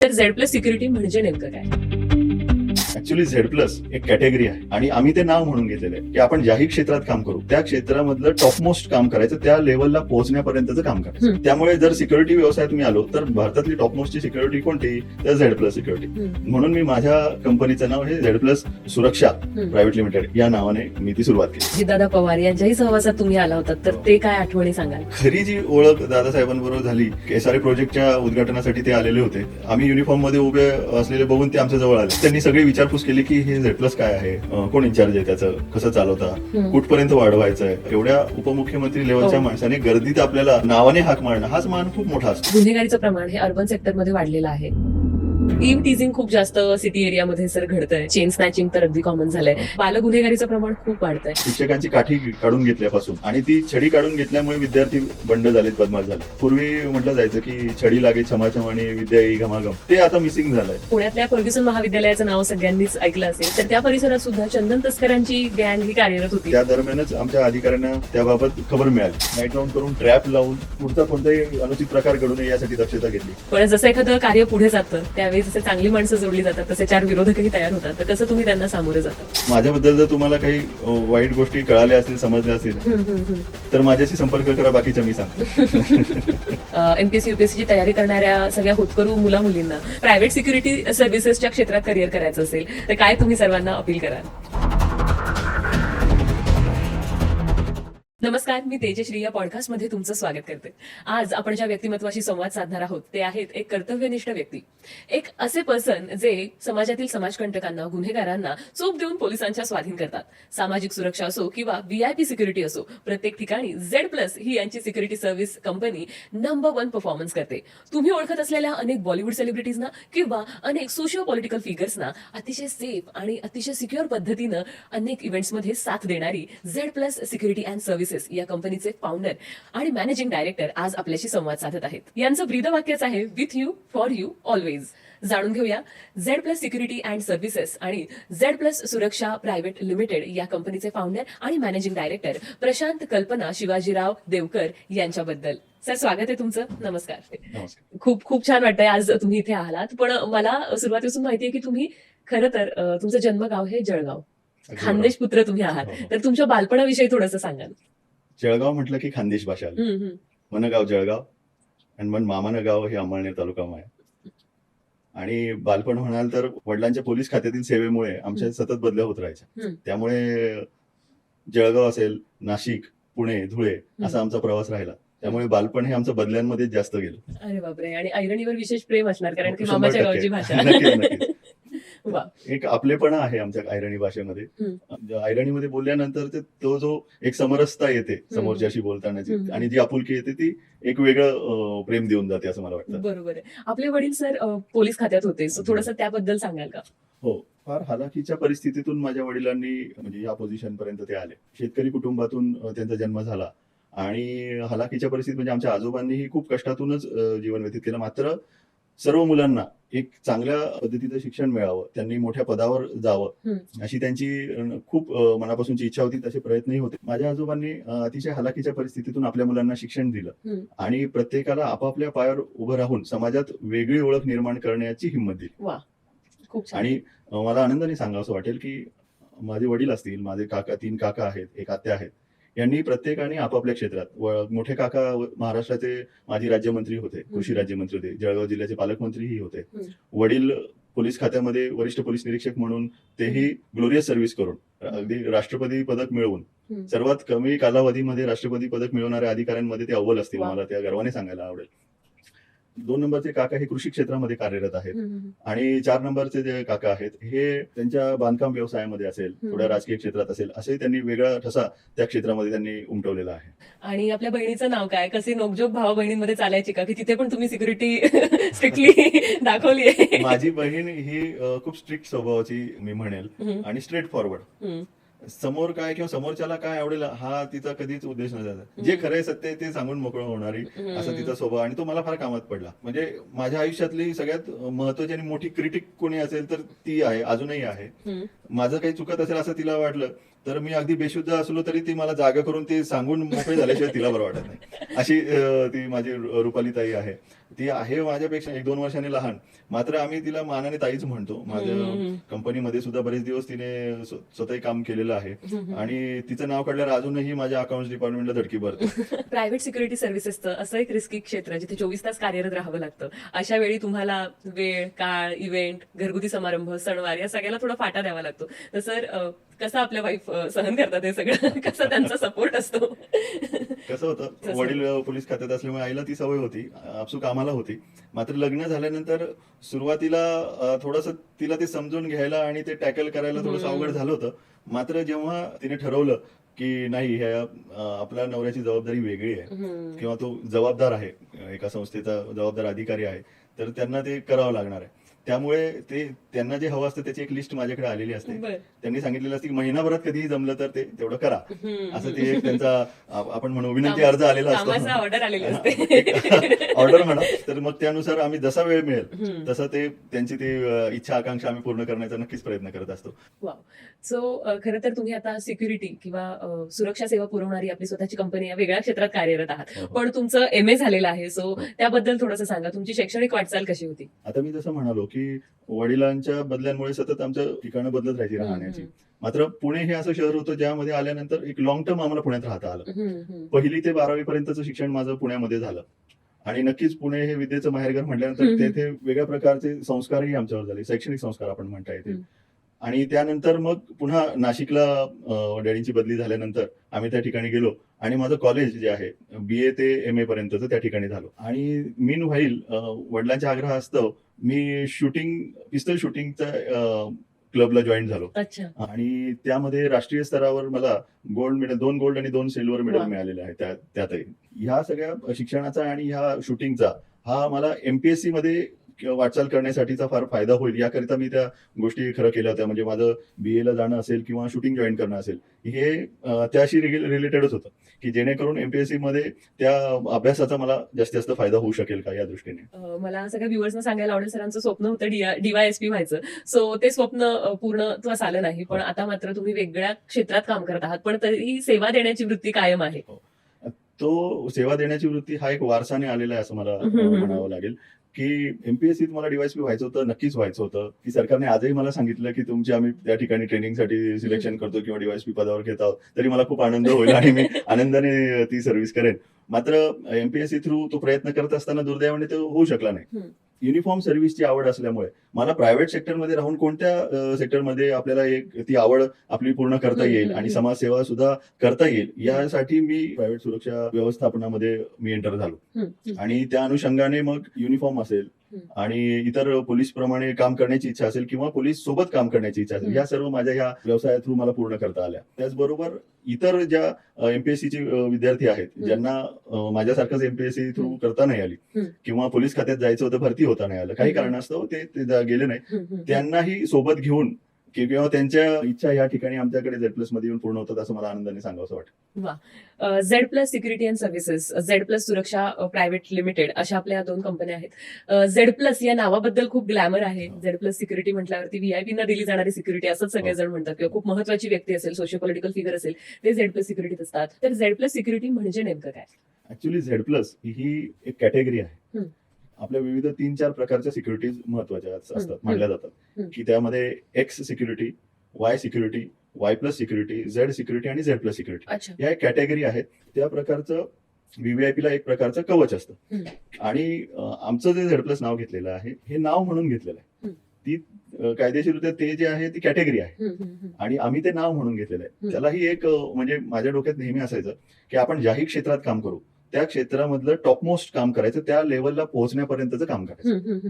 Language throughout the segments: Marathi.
तर झेड प्लस सिक्युरिटी म्हणजे नेमकं काय? ऍक्च्युली झेड प्लस एक कॅटेगरी आहे आणि आम्ही ते नाव म्हणून घेतलेलं आहे की आपण ज्याही क्षेत्रात काम करू त्या क्षेत्रामधलं टॉपमोस्ट काम करायचं, त्या लेवलला पोहोचण्यापर्यंतचं काम करायचं. त्यामुळे जर सिक्युरिटी व्यवसायात मी आलो तर भारतातली टॉपमोस्टची सिक्युरिटी कोणती, तर झेड प्लस सिक्युरिटी. म्हणून मी माझ्या कंपनीचं नाव हे झेड प्लस सुरक्षा प्रायव्हेट लिमिटेड या नावाने मी ती सुरुवात केली. जितदादा पवार यांच्याही सहवासात तुम्ही आला होतात, तर ते काय आठवणी सांगाल? खरी जी ओळख दादासाहेबांबरोबर झाली, SRA प्रोजेक्टच्या उद्घाटनासाठी ते आलेले होते. आम्ही युनिफॉर्म मध्ये उभे असलेले बघून ते आमच्या जवळ आले. त्यांनी सगळी विचारपूस केली की हे झेड प्लस काय आहे, कोण इन्चार्ज आहे त्याचं, कसं चालवता, कुठपर्यंत वाढवायचंय. एवढ्या उपमुख्यमंत्री लेवलच्या माणसाने गर्दीत आपल्याला नावाने हाक मारणं हाच मान खूप मोठा असतो. गुन्हेगारीचं प्रमाण हे अर्बन सेक्टरमध्ये वाढलेलं आहे. टीम टीजिंग खूप जास्त सिटी एरियामध्ये सर घडतंय. चेन स्नॅचिंग तर अगदी कॉमन झालंय. बालगुन्हेगारीचं प्रमाण खूप वाढतंय. शिक्षकांची काठी काढून घेतल्यापासून आणि ती छडी काढून घेतल्यामुळे विद्यार्थी बंड झालेत, बदमाश झाले. पूर्वी म्हटलं जायचं की छडी लागे छमाछम आणि विद्या येई घमाघम, ते आता मिसिंग झालंय. पुण्यातल्या फर्ग्युसन महाविद्यालयाचं नाव सगळ्यांनीच ऐकलं असेल, तर त्या परिसरात सुद्धा चंदन तस्करांची गँग ही कार्यरत होती. त्या दरम्यानच आमच्या अधिकाऱ्यांना त्याबाबत खबर मिळाली. नाईट राऊंड करून ट्रॅप लावून पुढचा कोणताही अनुचित प्रकार घडू नये यासाठी दक्षता घेतली. पण जसं एखादं कार्य पुढे जातं त्यावेळी जसे चांगली माणसं जोडली जातात तसे चार विरोधकही तयार होतात. तर कसं तुम्ही त्यांना सामोरे जातात? माझ्याबद्दल जर तुम्हाला काही वाईट गोष्टी कळाल्या असतील, समजल्या असतील तर माझ्याशी संपर्क करा, बाकीच्या मी सांगतो. एमपीएससी युपीएससीची तयारी करणाऱ्या सगळ्या होतकरू मुला मुलींना प्रायव्हेट सिक्युरिटी सर्व्हिसेसच्या क्षेत्रात करिअर करायचं असेल तर काय तुम्ही सर्वांना अपील कराल? नमस्कार, मी तेजश्री या पॉडकास्टमध्ये तुमचं स्वागत करते. आज आपण ज्या व्यक्तिमत्वाशी संवाद साधणार आहोत ते आहेत एक कर्तव्यनिष्ठ व्यक्ती, एक असे पर्सन जे समाजातील समाजकंटकांना, गुन्हेगारांना चोप देऊन पोलिसांच्या स्वाधीन करतात. सामाजिक सुरक्षा असो किंवा VIP सिक्युरिटी असो, प्रत्येक ठिकाणी झेड प्लस ही यांची security service company number 1 performance करते. तुम्ही ओळखत असलेल्या अनेक बॉलिवूड सेलिब्रिटीजना किंवा अनेक सोशिओ पॉलिटिकल फिगर्सना अतिशय सेफ आणि अतिशय सिक्युअर पद्धतीनं अनेक इव्हेंट्समध्ये साथ देणारी Z plus security and services या कंपनीचे फाउंडर आणि मॅनेजिंग डायरेक्टर आज आपल्याशी संवाद साधत आहेत. यांचं ब्रीदवाक्यच आहे with you for you always. जाणून घेऊया Z plus security and services आणि झेड प्लस सुरक्षा प्रायव्हेट लिमिटेड या कंपनीचे फाउंडर आणि मॅनेजिंग डायरेक्टर प्रशांत कल्पना शिवाजीराव देवकर यांच्याबद्दल. सर, स्वागत आहे तुमचं. नमस्कार. खूप खूप छान वाटतंय आज तुम्ही इथे आलात. पण मला सुरुवातीपासून माहिती आहे की तुम्ही खरं तर तुमचं जन्मगाव हे जळगाव, खानदेश पुत्र तुम्ही आहात. तर तुमच्या बालपणाविषयी थोडंसं सांगाल? जळगाव म्हटलं की खानदेश भाषा आली. मनगाव जळगाव आणि मन मामानं गाव हे अंमळनेर तालुका आहे. आणि बालपण म्हणाल तर वडिलांच्या पोलीस खात्यातील सेवेमुळे आमच्या सतत बदल्या होत राहायच्या. त्यामुळे जळगाव असेल, नाशिक, पुणे, धुळे असा आमचा प्रवास राहिला. त्यामुळे बालपण हे आमचं बदल्यांमध्ये जास्त गेलं. अरे बापरे. आणि ऐरणीवर विशेष प्रेम असणार, कारण की मामाच्या गावची भाषा. एक आपलेपणा आहे आमच्या ऐरणी भाषेमध्ये. ऐरणीमध्ये बोलल्यानंतर तो जो एक समरसता येते समोरच्याशी बोलतानाची आणि जी आपुलकी येते ती एक वेगळं प्रेम देऊन जाते असं मला वाटतं. बरोबर आहे. आपले वडील सर पोलीस खात्यात होते, थोडंसं त्याबद्दल सांगाल का? हो, फार हालाकीच्या परिस्थितीतून माझ्या वडिलांनी म्हणजे या पोझिशन पर्यंत ते आले. शेतकरी कुटुंबातून त्यांचा जन्म झाला आणि हालाकीच्या परिस्थितीत म्हणजे आमच्या आजोबांनीही खूप कष्टातूनच जीवन व्यतीत केलं. मात्र सर्व मुलांना एक चांगल्या पद्धतीचं शिक्षण मिळावं, त्यांनी मोठ्या पदावर जावं अशी त्यांची खूप मनापासूनची इच्छा होती. तसे प्रयत्नही होते. माझ्या आजोबांनी अतिशय हालाकीच्या परिस्थितीतून आपल्या मुलांना शिक्षण दिलं आणि प्रत्येकाला आपापल्या पायावर उभं राहून समाजात वेगळी ओळख निर्माण करण्याची हिंमत दिली. आणि मला आनंदाने सांगावं वाटेल की माझे वडील असतील, माझे काका, 3 काका आहेत, एक आत्या आहेत, यांनी प्रत्येकाने आपापल्या क्षेत्रात, मोठे काका महाराष्ट्राचे माजी राज्यमंत्री होते, कृषी राज्यमंत्री होते, जळगाव जिल्ह्याचे पालकमंत्रीही होते. वडील पोलीस खात्यामध्ये वरिष्ठ पोलीस निरीक्षक म्हणून तेही ग्लोरियस सर्व्हिस करून अगदी राष्ट्रपती पदक मिळवून सर्वात कमी कालावधीमध्ये राष्ट्रपती पदक मिळवणाऱ्या अधिकाऱ्यांमध्ये ते अव्वल असतील. मला त्या गर्वाने सांगायला आवडेल. 2 नंबरचे काका हे कृषी क्षेत्रामध्ये कार्यरत आहेत आणि 4 नंबरचे जे काका आहेत हे त्यांच्या बांधकाम व्यवसायामध्ये असेल, थोड्या राजकीय क्षेत्रात असेल, असे त्यांनी वेगळा ठसा त्या क्षेत्रामध्ये त्यांनी उमटवलेला आहे. आणि आपल्या बहिणीचं नाव काय? कसे नोकझोक भावा बहिणींमध्ये चालायची का, की तिथे पण तुम्ही सिक्युरिटी स्ट्रिक्टली दाखवली आहे? माझी बहीण ही खूप स्ट्रिक्ट स्वभावाची मी म्हणेल आणि स्ट्रेट फॉरवर्ड. समोर काय किंवा समोरच्याला काय आवडेल हा तिचा कधीच उद्देश नसायचा. जे खरंय सत्य आहे ते सांगून मोकळं होणारी असा तिचा स्वभाव आणि तो मला फार कामात पडला. म्हणजे माझ्या आयुष्यातली सगळ्यात महत्वाची आणि मोठी क्रिटिक कोणी असेल तर ती आहे, अजूनही आहे. माझं काही चुकत असेल असं तिला वाटलं तर मी अगदी बेशुद्ध असलो तरी ती मला जागा करून ते सांगून मोकळी झाल्याशिवाय तिला बरं वाटत नाही. अशी ती माझी रुपाली ताई आहे. ती आहे माझ्यापेक्षा 1-2 वर्षांनी लहान. मात्र आम्ही तिला मानाने ताईच म्हणतो. माझ्या कंपनीमध्ये सुद्धा बरेच दिवस तिने स्वतःही काम केलेलं आहे आणि तिचं नाव काढल्यावर अजूनही माझ्या अकाउंट्स डिपार्टमेंटला धडकी भरते. प्रायव्हेट सिक्युरिटी सर्व्हिसेसचं असं एक रिस्की क्षेत्र जिथे 24 तास कार्यरत राहावं लागतं. अशा वेळी तुम्हाला वेळ, काळ, इव्हेंट, घरगुती समारंभ, सणवार या सगळ्याला थोडा फाटा द्यावा लागतो. तर सर कसं आपल्या वाईफ सहन करतात हे सगळं? कसा त्यांचा सपोर्ट असतो? कसं होतं, वडील पोलीस खात्यात असल्यामुळे आईला ती सवय होती, आपसूक आम्हाला होती. मात्र लग्न झाल्यानंतर सुरुवातीला थोडंसं तिला ते समजून घ्यायला आणि ते टॅकल करायला थोडंसं अवघड झालं होतं. मात्र जेव्हा तिने ठरवलं की नाही, ह्या आपल्या नवऱ्याची जबाबदारी वेगळी आहे किंवा तो जबाबदार आहे, एका संस्थेचा जबाबदार अधिकारी आहे, तर त्यांना ते करावं लागणार आहे. त्यामुळे ते त्यांना जे हवं असतं त्याची एक लिस्ट माझ्याकडे आलेली असते. बरं. त्यांनी सांगितलेलं असतं की महिनाभरात कधीही जमलं तर ते तेवढं करा, असं ते एक त्यांचा आपण म्हणू विनंती अर्ज आलेला कामाचा असतो, ऑर्डर आलेली असते. ऑर्डर म्हणा. तर मग त्यानुसार आम्ही जसा वेळ मिळेल तसं ते त्यांची ती इच्छा आकांक्षा आम्ही पूर्ण करण्याचा नक्कीच प्रयत्न करत असतो. वाव. सो खरं तर तुम्ही आता सिक्युरिटी किंवा सुरक्षा सेवा पुरवणारी आपली स्वतःची कंपनी या वेगळ्या क्षेत्रात कार्यरत आहात. हो. पण तुमचं MA झालेलं आहे. सो त्याबद्दल थोडंसं सांगा. तुमची शैक्षणिक वाटचाल कशी होती? आता मी जसं म्हणालो की वडिलांच्या बदल्यांमुळे सतत आमचं ठिकाणं बदलत राहायची राहण्याची. मात्र पुणे हे असं शहर होतं ज्यामध्ये आल्यानंतर एक लॉंग टर्म आम्हाला पुण्यात राहता आलं. 1ली ते 12वी पर्यंतचं शिक्षण माझं पुण्यामध्ये झालं आणि नक्कीच पुणे हे विद्येचं माहेरघर म्हटल्यानंतर तेथे वेगळ्या प्रकारचे संस्कारही आमच्यावर झाले, शैक्षणिक संस्कार आपण म्हणता येतील. आणि त्यानंतर मग पुन्हा नाशिकला डॅडींची बदली झाल्यानंतर आम्ही त्या ठिकाणी गेलो आणि माझं कॉलेज जे आहे BA ते MA पर्यंतचं त्या ठिकाणी झालो. आणि मीन व्हाईल वडिलांच्या आग्रहास्तव मी पिस्तल शूटिंगच्या क्लबला जॉईन झालो अच्छा. आणि त्यामध्ये राष्ट्रीय स्तरावर मला गोल्ड मेडल, 2 गोल्ड आणि 2 सिल्वर मेडल वा. मिळालेले आहे. त्यातही ह्या सगळ्या शिक्षणाचा आणि ह्या शूटिंगचा हा मला MPSC मध्ये वाटचाल करण्यासाठीचा फार फायदा होईल याकरिता मी त्या गोष्टी खरं केल्या होत्या. म्हणजे माझं BA ला जाणं असेल किंवा शूटिंग जॉईन करणं असेल, हे त्याशी रिलेटेडच होतं की जेणेकरून MPSC मध्ये त्या अभ्यासाचा मला जास्तीत जास्त फायदा होऊ शकेल का या दृष्टीने. मला सगळ्या व्ह्युअर्सना सांगायला आवडेल, सरांचं स्वप्न होतं DYSP व्हायचं. सो ते स्वप्न पूर्णत्वास आलं नाही. पण आता मात्र तुम्ही वेगळ्या क्षेत्रात काम करत आहात, पण तरी सेवा देण्याची वृत्ती कायम आहे. तो सेवा देण्याची वृत्ती हा एक वारसाने आलेला आहे असं मला म्हणावं लागेल. की MPSC मला DYSP व्हायचं होतं, नक्कीच व्हायचं होतं. की सरकारने आजही मला सांगितलं की तुमची आम्ही त्या ठिकाणी ट्रेनिंगसाठी सिलेक्शन करतो किंवा DYSP पदावर घेत आहोत, तरी मला खूप आनंद होईल आणि मी आनंदाने ती सर्व्हिस करेन. मात्र MPSC थ्रू तो प्रयत्न करत असताना दुर्दैवाने तो होऊ शकला नाही. युनिफॉर्म सर्व्हिसची आवड असल्यामुळे मला प्रायव्हेट सेक्टरमध्ये राहून कोणत्या सेक्टरमध्ये आपल्याला ती आवड आपली पूर्ण करता येईल आणि समाजसेवा सुद्धा करता येईल यासाठी मी प्रायव्हेट सुरक्षा व्यवस्थापनामध्ये मी एंटर झालो. आणि त्या अनुषंगाने मग युनिफॉर्म असेल आणि इतर पोलीस प्रमाणे काम करण्याची इच्छा असेल किंवा पोलीस सोबत काम करण्याची इच्छा असेल, या सर्व माझ्या ह्या व्यवसाया थ्रू मला पूर्ण करता आल्या. त्याचबरोबर इतर ज्या MPSCचे विद्यार्थी आहेत ज्यांना माझ्यासारखंच MPSC थ्रू करता नाही आली किंवा पोलीस खात्यात जायचं होतं, भरती होता नाही आलं, काही कारणास्तव ते गेले नाही, त्यांनाही सोबत घेऊन किंवा त्यांच्या इच्छा या ठिकाणी आमच्याकडे Z+ मध्ये येऊन पूर्ण होतात असं मला आनंदाने सांगावं वाटतं. वा. Z+ security and services, Z+ सुरक्षा प्रायव्हेट लिमिटेड अशा आपल्या 2 कंपन्या आहेत. Z+ या नावाबद्दल खूप ग्लॅमर आहे. Z+ सिक्युरिटी म्हटल्यावरती VIP ना दिली जाणारी सिक्युरिटी असंच सगळेजण म्हणतात किंवा खूप महत्वाची व्यक्ती असेल, सोशो पॉलिटिकल फिगर असेल, ते Z+ सिक्युरिटीत असतात. तर Z+ सिक्युरिटी म्हणजे नेमकं काय? ऍक्च्युली Z+ ही एक कॅटेगरी आहे. आपल्या विविध 3-4 प्रकारच्या सिक्युरिटीज महत्वाच्या असतात, मानल्या जातात की त्यामध्ये X security, Y security, Y+ security, Z security आणि Z+ सिक्युरिटी अच्छा. या एक कॅटेगरी आहेत. त्या प्रकारचं VVIP ला एक प्रकारचं कवच असतं आणि आमचं जे Z+ नाव घेतलेलं आहे हे नाव म्हणून घेतलेलं आहे. ती कायदेशीररित्या ते जे आहे ती कॅटेगरी आहे आणि आम्ही ते नाव म्हणून घेतलेलं आहे. त्यालाही एक म्हणजे माझ्या डोक्यात नेहमी असायचं की आपण ज्याही क्षेत्रात काम करू त्या क्षेत्रामधलं टॉपमोस्ट काम करायचं, त्या लेवलला पोहोचण्यापर्यंतचं काम करायचं.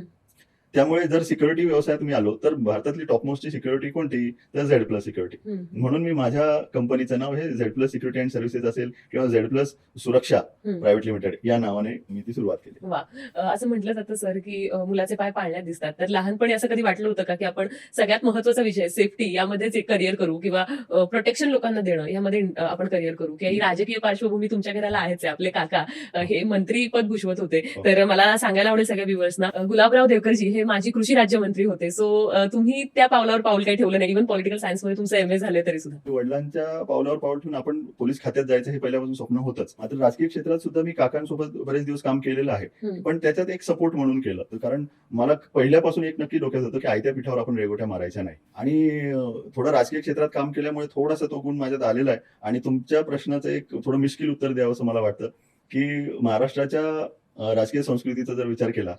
त्यामुळे जर सिक्युरिटी व्यवसायात मी आलो तर भारतातली टॉपमोस्टची सिक्युरिटी कोणती, तर Z+ सिक्युरिटी. म्हणून मी माझ्या कंपनीचं नाव हे Z+ सिक्युरिटी अँड सर्व्हिसेस असेल किंवा Z+ सुरक्षा प्रायव्हेट लिमिटेड या नावाने मी ती सुरुवात केली. वा. असं म्हटलं जातं सर की मुलाचे पाय पाळण्यात दिसतात. तर लहानपणी असं कधी वाटलं होतं का की आपण सगळ्यात महत्वाचा विषय सेफ्टी यामध्येच एक करिअर करू किंवा प्रोटेक्शन लोकांना देणं यामध्ये आपण करिअर करू, की ही राजकीय पार्श्वभूमी तुमच्या घराला आहेच आहे. आपले काका हे मंत्री पद भूषवत होते. तर मला सांगायला आवडेल सगळ्या व्ह्युअर्सना, गुलाबराव देवकरजी हे हे माजी कृषी राज्यमंत्री होते. सो तुम्ही त्या पावलावर पाऊल काही ठेवलं नाही. इव्हन पॉलिटिकल सायन्समध्ये तुमचं MA झाले तरी सुद्धा. वडिलांच्या पावलावर पाऊल ठेवून आपण पोलीस खात्यात जायचं हे पहिल्यापासून स्वप्न होतंच. मात्र राजकीय क्षेत्रात सुद्धा मी काकांसोबत बरेच दिवस काम केलेलं आहे. पण त्याच्यात एक सपोर्ट म्हणून केलं. कारण मला पहिल्यापासून एक नक्की डोक्यात होतं की आयत्या पिठावर आपण रेघोट्या मारायच्या नाही. आणि थोडं राजकीय क्षेत्रात काम केल्यामुळे थोडासा तो गुण माझ्यात आलेला आहे. आणि तुमच्या प्रश्नाचं एक थोडं मिश्किल उत्तर द्यावं असं मला वाटतं की महाराष्ट्राच्या राजकीय संस्कृतीचा जर विचार केला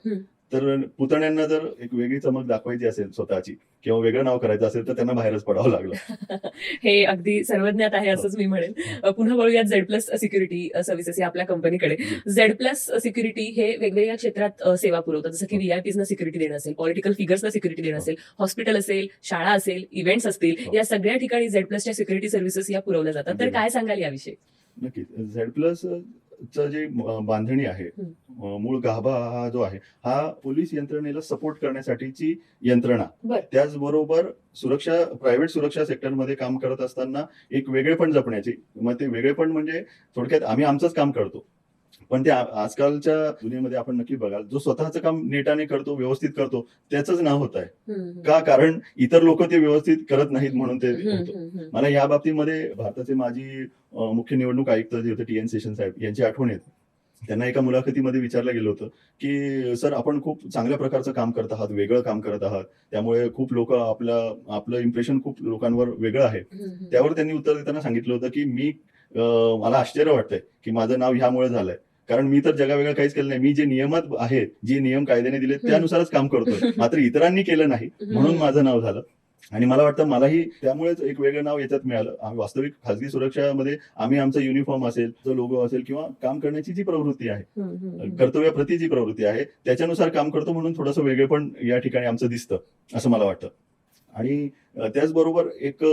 तर पुतण्यांना जर एक वेगळी चमक दाखवायची असेल स्वतःची किंवा वेगळं नाव करायचं असेल तर त्यांना बाहेरच पडावं लागलं. हे अगदी सर्वज्ञात आहे असंच मी म्हणेन. पुन्हा वळूयात Z+ सिक्युरिटी सर्व्हिसेस या आपल्या कंपनीकडे. Z+ सिक्युरिटी हे वेगवेगळ्या क्षेत्रात सेवा पुरवतात. जसं की VIPsना सिक्युरिटी देणं असेल, पॉलिटिकल फिगर्सना सिक्युरिटी देणं असेल, हॉस्पिटल असेल, शाळा असेल, इव्हेंट्स असतील, या सगळ्या ठिकाणी Z+च्या सिक्युरिटी सर्व्हिसेस या पुरवल्या जातात. तर काय सांगाल याविषयी? नक्कीच. Z+ चं जे बांधणी आहे, मूळ गाभा हा जो आहे हा पोलीस यंत्रणेला सपोर्ट करण्यासाठीची यंत्रणा. बरं. त्याचबरोबर प्रायव्हेट सुरक्षा सेक्टरमध्ये काम करत असताना एक वेगळेपण जपण्याची. मग ते वेगळेपण म्हणजे थोडक्यात आम्ही आमचंच काम करतो. पण ते आजकालच्या दुनियेमध्ये आपण नक्की बघाल जो स्वतःचं काम नेटाने करतो, व्यवस्थित करतो, त्याचंच नाव होत आहे. का? कारण इतर लोक ते व्यवस्थित करत नाहीत म्हणून ते होतं. मला या बाबतीमध्ये भारताचे माजी मुख्य निवडणूक आयुक्त जे होते TN सेशन साहेब यांची आठवण येते. त्यांना एका मुलाखतीमध्ये विचारलं गेलं होतं की सर आपण खूप चांगल्या प्रकारचं काम करत आहात, वेगळं काम करत आहात, त्यामुळे खूप लोक आपलं इम्प्रेशन खूप लोकांवर वेगळं आहे. त्यावर त्यांनी उत्तर देताना सांगितलं होतं की मला आश्चर्य वाटतंय की माझं नाव ह्यामुळे झालंय. कारण मी तर जगावेगळं काहीच केलं नाही. मी जे नियमात आहेत, जे नियम कायद्याने दिले त्यानुसारच काम करतोय. मात्र इतरांनी केलं नाही म्हणून माझं नाव झालं. आणि मला वाटतं मलाही त्यामुळेच एक वेगळं नाव याच्यात मिळालं. आम्ही वास्तविक खासगी सुरक्षामध्ये आम्ही आमचा युनिफॉर्म असेल, जो लोगो असेल किंवा काम करण्याची जी प्रवृत्ती आहे, कर्तव्याप्रती जी प्रवृत्ती आहे त्याच्यानुसार काम करतो म्हणून थोडंसं वेगळेपण या ठिकाणी आमचं दिसतं असं मला वाटतं. आणि त्याचबरोबर एक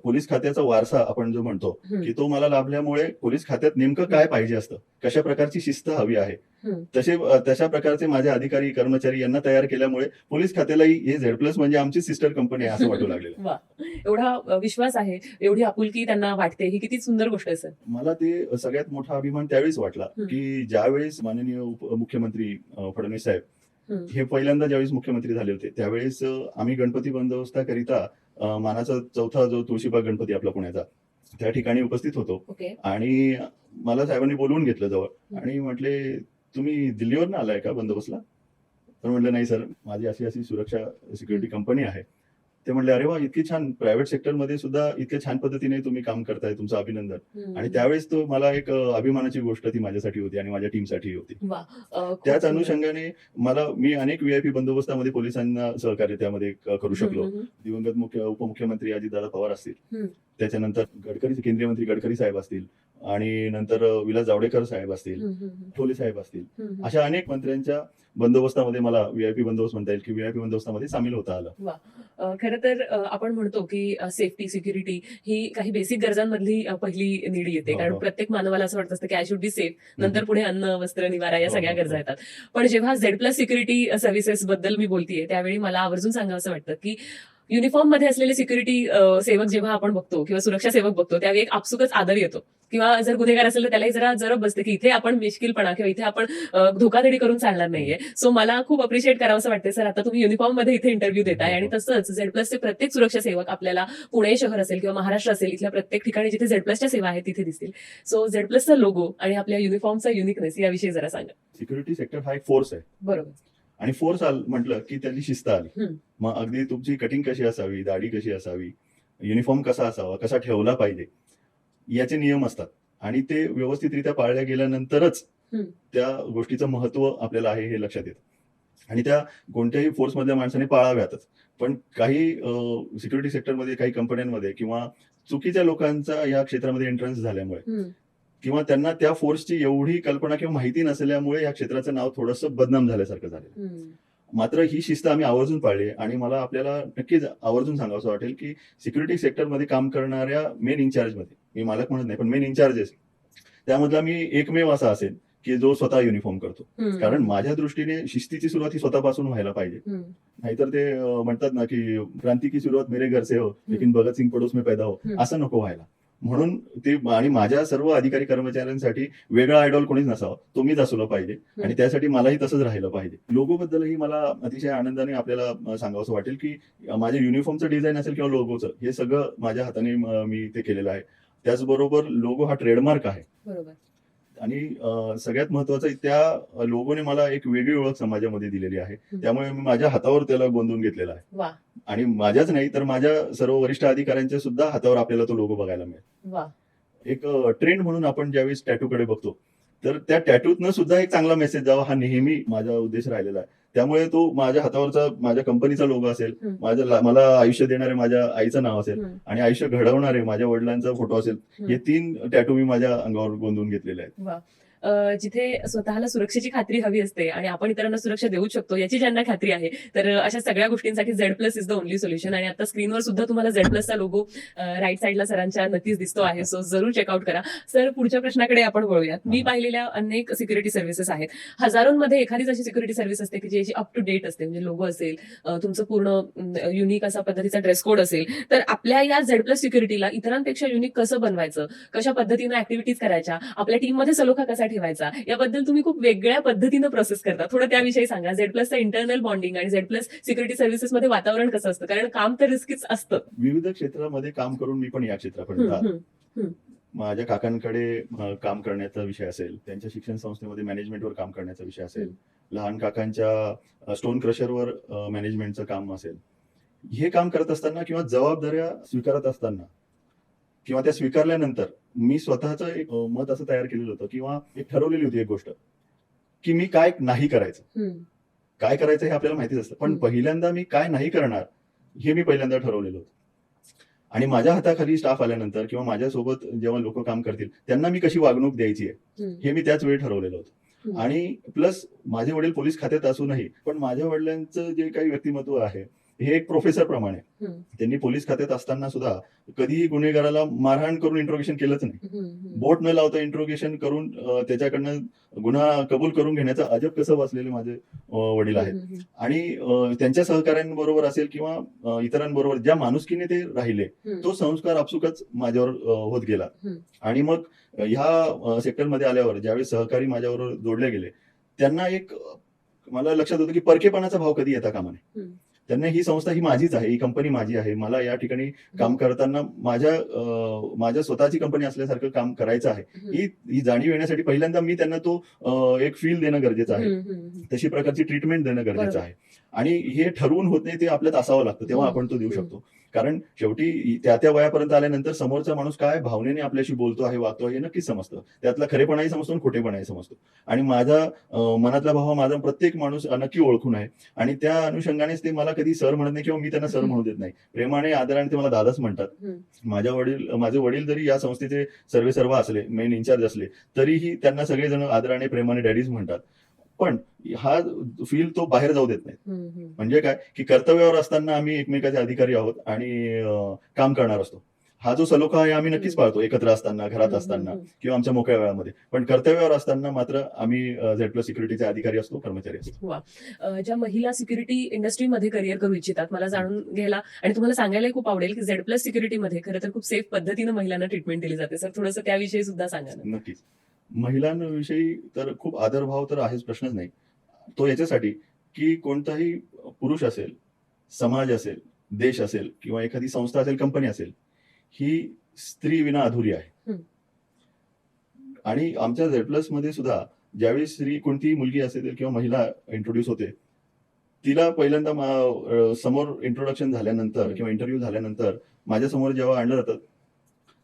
पोलीस खात्याचा वारसा आपण जो म्हणतो की तो मला लाभल्यामुळे पोलीस खात्यात नेमकं काय पाहिजे असतं, कशा प्रकारची शिस्त हवी आहे, तशा प्रकारचे माझे अधिकारी कर्मचारी यांना तयार केल्यामुळे पोलीस खात्यालाही हे Z+ म्हणजे आमची सिस्टर कंपनी आहे असं वाटू लागलेलं. वा, एवढा विश्वास आहे, एवढी आपुलकी त्यांना वाटते, ही किती सुंदर गोष्ट आहे सर. मला ते सगळ्यात मोठा अभिमान त्यावेळेस वाटला की ज्यावेळेस माननीय उपमुख्यमंत्री फडणवीस साहेब हे पहिल्यांदा ज्यावेळेस मुख्यमंत्री झाले होते त्यावेळेस आम्ही गणपती बंदोबस्ताकरिता मानाचा चौथा जो तुळशीबाग गणपती आपला पुण्याचा त्या ठिकाणी उपस्थित होतो. आणि मला साहेबांनी बोलवून घेतलं जवळ आणि म्हटले तुम्ही दिल्लीवरनं आलाय का बंदोबस्तला? तर म्हटलं नाही सर, माझी अशी सुरक्षा सिक्युरिटी कंपनी आहे. ते म्हणले अरे वा, इतकी छान, प्रायव्हेट सेक्टरमध्ये सुद्धा इतक्या छान पद्धतीने तुम्ही काम करताय, तुमचं अभिनंदन. आणि त्यावेळेस तो मला एक अभिमानाची गोष्ट ती माझ्यासाठी होती आणि माझ्या टीमसाठी होती. त्याच अनुषंगाने मी अनेक VIP बंदोबस्तामध्ये पोलिसांना सहकार्य त्यामध्ये करू शकलो. दिवंगत उपमुख्यमंत्री अजितदादा पवार असतील, त्याच्यानंतर केंद्रीय मंत्री गडकरी साहेब असतील आणि नंतर विलास जावडेकर साहेब असतील, ठोले साहेब असतील, अशा अनेक मंत्र्यांच्या बंदोबस्तामध्ये मला VIP बंदोबस्त म्हणता येईल की VIP बंदोबस्तामध्ये सामील होता आलं. खरं तर आपण म्हणतो की सेफ्टी सिक्युरिटी ही काही बेसिक गरजांमधली पहिली नीड येते. कारण प्रत्येक मानवाला असं वाटत असतं की आय शुड बी सेफ, नंतर पुढे अन्न, वस्त्र, निवारा या सगळ्या गरजा येतात. पण जेव्हा Z+ सिक्युरिटी सर्व्हिसेस बद्दल मी बोलतीये त्यावेळी मला आवर्जून सांगावं असं वाटतं की युनिफॉर्म मध्ये असलेले सिक्युरिटी सेवक जेव्हा आपण बघतो किंवा सुरक्षा सेवक बघतो त्यावेळी एक आपसुकच आदर येतो. किंवा जर गुन्हेगार असेल तर त्यालाही जरा जरब बसते की इथे आपण मिश्किलपणा किंवा इथे आपण धोकाधडी करून चालणार नाहीये. सो मला खूप अप्रिशिएट करावं असं वाटतं सर, आता तुम्ही युनिफॉर्म मध्ये इथे इंटरव्ह्यू देताय आणि तसंच Z+चे प्रत्येक सुरक्षा सेवक आपल्याला पुणे शहर असेल किंवा महाराष्ट्र असेल इथल्या प्रत्येक ठिकाणी जिथे Z+च्या सेवा आहेत तिथे दिसतील. सो Z+चा लोगो आणि आपल्या युनिफॉर्मचा युनिकनेस याविषयी जरा सांगा. सिक्युरिटी सेक्टर हा एक फोर्स आहे. बरोबर. आणि फोर्स म्हटलं की त्याची शिस्त आली. मग अगदी तुमची कटिंग कशी असावी, दाढी कशी असावी, युनिफॉर्म कसा असावा, कसा ठेवला पाहिजे, याचे नियम असतात आणि ते व्यवस्थितरित्या पाळल्या गेल्यानंतरच त्या गोष्टीचं महत्व आपल्याला आहे हे लक्षात येतं. आणि त्या कोणत्याही फोर्स मधल्या माणसाने पाळाव्यातच. पण काही सिक्युरिटी सेक्टरमध्ये, काही कंपन्यांमध्ये किंवा चुकीच्या लोकांचा या क्षेत्रामध्ये एंट्रन्स झाल्यामुळे किंवा त्यांना त्या फोर्सची एवढी कल्पना किंवा माहिती नसल्यामुळे या क्षेत्राचं नाव थोडंसं बदनाम झाल्यासारखं झालं. मात्र ही शिस्त आम्ही आवर्जून पाळली आणि मला आपल्याला नक्कीच आवर्जून सांगावं वाटेल की सिक्युरिटी सेक्टरमध्ये काम करणाऱ्या मेन इन्चार्जमध्ये, मी मालक म्हणत नाही पण मेन इन्चार्जेस, त्यामधला मी एकमेव असा असेल की जो स्वतः युनिफॉर्म करतो. कारण माझ्या दृष्टीने शिस्तीची सुरुवात ही स्वतःपासून व्हायला पाहिजे. नाहीतर ते म्हणतात ना की क्रांती की सुरुवात मेरे घर से हो लेकिन भगत सिंग पडोस में पैदा हो, असं नको व्हायला. म्हणून ते आणि माझ्या सर्व अधिकारी कर्मचाऱ्यांसाठी वेगळा आयडॉल कोणीच नसावा, तो मीच असलो पाहिजे आणि त्यासाठी मलाही तसंच राहिलं पाहिजे. लोगो बद्दलही मला अतिशय आनंदाने आपल्याला सांगावंसं वाटेल, की माझ्या युनिफॉर्मचं डिझाईन असेल किंवा लोगोचं हे सगळं माझ्या हाताने मी ते केलेलं आहे. त्याचबरोबर लोगो हा ट्रेडमार्क आहे बरोबर. आणि सगळ्यात महत्वाचं त्या लोगोने मला एक वेगळी ओळख समाजामध्ये दिलेली आहे. त्यामुळे मी माझ्या हातावर त्याला गोंदवून घेतलेला आहे वा आणि माझ्याच नाही तर माझ्या सर्व वरिष्ठ अधिकाऱ्यांच्या सुद्धा हातावर आपल्याला तो लोगो बघायला मिळेल. वा एक ट्रेंड म्हणून आपण ज्यावेळेस टॅटूकडे बघतो तर त्या टॅटूतनं सुद्धा एक चांगला मेसेज जावा हा नेहमी माझा उद्देश राहिलेला आहे. त्यामुळे तो माझ्या हातावरचा माझ्या कंपनीचा लोगो असेल, मला आयुष्य देणारे माझ्या आईचं नाव असेल आणि आयुष्य घडवणारे माझ्या वडिलांचा फोटो असेल, हे 3 टॅटू मी माझ्या अंगावर गोंदवून घेतलेले आहेत. वा जिथे स्वतःला सुरक्षेची खात्री हवी असते आणि आपण इतरांना सुरक्षा देऊ शकतो याची ज्यांना खात्री आहे, तर अशा सगळ्या गोष्टींसाठी Z+ is the only solution. आणि आता स्क्रीनवर सुद्धा तुम्हाला Z+ चा लोगो राईट साईडला सरांच्या नक्कीच दिसतो आहे. सो जरूर चेकआउट करा. सर, पुढच्या प्रश्नाकडे आपण वळूयात. मी पाहिलेल्या अनेक सिक्युरिटी सर्व्हिसेस आहेत. हजारोंमध्ये एखादीच अशी सिक्युरिटी सर्व्हिस असते की जी अप टू डेट असते, म्हणजे लोगो असेल, तुमचं पूर्ण युनिक असा पद्धतीचा ड्रेस कोड असेल. तर आपल्या या Z+ सिक्युरिटीला इतरांपेक्षा युनिक कसं बनवायचं, कशा पद्धतीनं ऍक्टिव्हिटीज करायच्या, आपल्या टीममध्ये सलोखा कसा ठेवायचा, याबद्दल तुम्ही खूप वेगळ्या पद्धतीनं प्रोसेस करता. थोडं त्याविषयी सांगा. Z+चा इंटरनल बॉन्डिंग आणि Z+ सिक्युरिटी सर्व्हिसेस मध्ये वातावरण कसं असतं, कारण काम तर रिस्कीच असतं. विविध क्षेत्रामध्ये काम करून मी पण या क्षेत्रापर्यंत आलो. माझ्या काकांकडे काम करण्याचा विषय असेल, त्यांच्या शिक्षण संस्थेमध्ये मॅनेजमेंटवर काम करण्याचा विषय असेल, लहान काकांच्या स्टोन क्रशरवर मॅनेजमेंटचं काम असेल. हे काम करत असताना किंवा जबाबदाऱ्या स्वीकारत असताना किंवा त्या स्वीकारल्यानंतर मी स्वतःचं एक मत असं तयार केलेलं होतं किंवा एक ठरवलेली होती एक गोष्ट, की मी काय नाही करायचं. काय करायचं हे आपल्याला माहितीच असतं, पण पहिल्यांदा मी काय नाही करणार हे मी पहिल्यांदा ठरवलेलं होतं. आणि माझ्या हाताखाली स्टाफ आल्यानंतर किंवा माझ्यासोबत जेव्हा लोक काम करतील त्यांना मी कशी वागणूक द्यायची आहे हे मी त्याच वेळी ठरवलेलं होतं. आणि प्लस माझे वडील पोलीस खात्यात असूनही पण माझ्या वडिलांचं जे काही व्यक्तिमत्व आहे हे एक प्रोफेसर प्रमाणे, त्यांनी पोलीस खात्यात असताना सुद्धा कधीही गुन्हेगाराला मारहाण करून इंट्रोगेशन केलंच नाही. बोट न लावता इंट्रोगेशन करून त्याच्याकडनं गुन्हा कबूल करून घेण्याचा अजब कसं बसलेले माझे वडील आहेत. आणि त्यांच्या सहकाऱ्यांबरोबर असेल किंवा इतरांबरोबर ज्या माणुसकीने ते राहिले तो संस्कार आपसुकच माझ्यावर होत गेला. आणि मग ह्या सेक्टरमध्ये आल्यावर ज्यावेळी सहकारी माझ्याबरोबर जोडले गेले त्यांना एक मला लक्षात होतं की परकेपणाचा भाव कधी येता कामा नये. त्यांना ही संस्था ही माझीच आहे, ही कंपनी माझी आहे, मला या ठिकाणी काम करताना माझ्या स्वतःची कंपनी असल्यासारखं काम करायचं आहे ही जाणीव येण्यासाठी पहिल्यांदा मी त्यांना तो एक फील देणं गरजेचं आहे, तशी प्रकारची ट्रीटमेंट देणं गरजेचं आहे. आणि हे ठरवून होत नाही, ते आपल्यात असावं लागतं तेव्हा आपण तो देऊ शकतो. कारण शेवटी त्या वयापर्यंत आल्यानंतर समोरचा माणूस काय भावनेने आपल्याशी बोलतो आहे, वागतो आहे हे नक्कीच समजतं. त्यातला खरेपणाही समजतो आणि खोटेपणाही समजतो. आणि माझा मनातला भाव माझा प्रत्येक माणूस नक्की ओळखून आहे आणि त्या अनुषंगानेच ते मला कधी सर म्हणत नाही किंवा मी त्यांना सर म्हणू देत नाही. प्रेमाने आदराने ते मला दादाच म्हणतात. माझे वडील जरी या संस्थेचे सर्वेसर्वा असले, मेन इन्चार्ज असले तरीही त्यांना सगळेजण आदराने प्रेमाने डॅडीज म्हणतात. पण हा फील तो बाहेर जाऊ देत नाही. म्हणजे काय की कर्तव्यावर असताना आम्ही एकमेकाचे अधिकारी आहोत आणि काम करणार असतो. हा जो सलोखा आहे आम्ही नक्कीच पाळतो, एकत्र असताना, घरात असताना किंवा आमच्या मोकळ्या वेळामध्ये. पण कर्तव्यावर असताना मात्र आम्ही Z+ सिक्युरिटीचे अधिकारी असतो, कर्मचारी असतो. वा, ज्या महिला सिक्युरिटी इंडस्ट्रीमध्ये करिअर करू इच्छितात, मला जाणून घ्यायला आणि तुम्हाला सांगायला खूप आवडेल की Z+ सिक्युरिटीमध्ये खरं तर खूप सेफ पद्धतीनं महिलांना ट्रीटमेंट दिली जाते. सर, थोडंसं त्याविषयी सुद्धा सांगा ना. नक्कीच. महिलांविषयी तर खूप आदरभाव तर आहेच, प्रश्नच नाही. तो याच्यासाठी की कोणताही पुरुष असेल, समाज असेल, देश असेल किंवा एखादी संस्था असेल, कंपनी असेल, ही स्त्री विना अधुरी आहे. आणि आमच्या Z+ मध्ये सुद्धा ज्यावेळी स्त्री कोणतीही मुलगी असेल किंवा महिला इंट्रोड्यूस होते, तिला पहिल्यांदा समोर इंट्रोडक्शन झाल्यानंतर किंवा इंटरव्ह्यू झाल्यानंतर माझ्या समोर जेव्हा आणलं जातं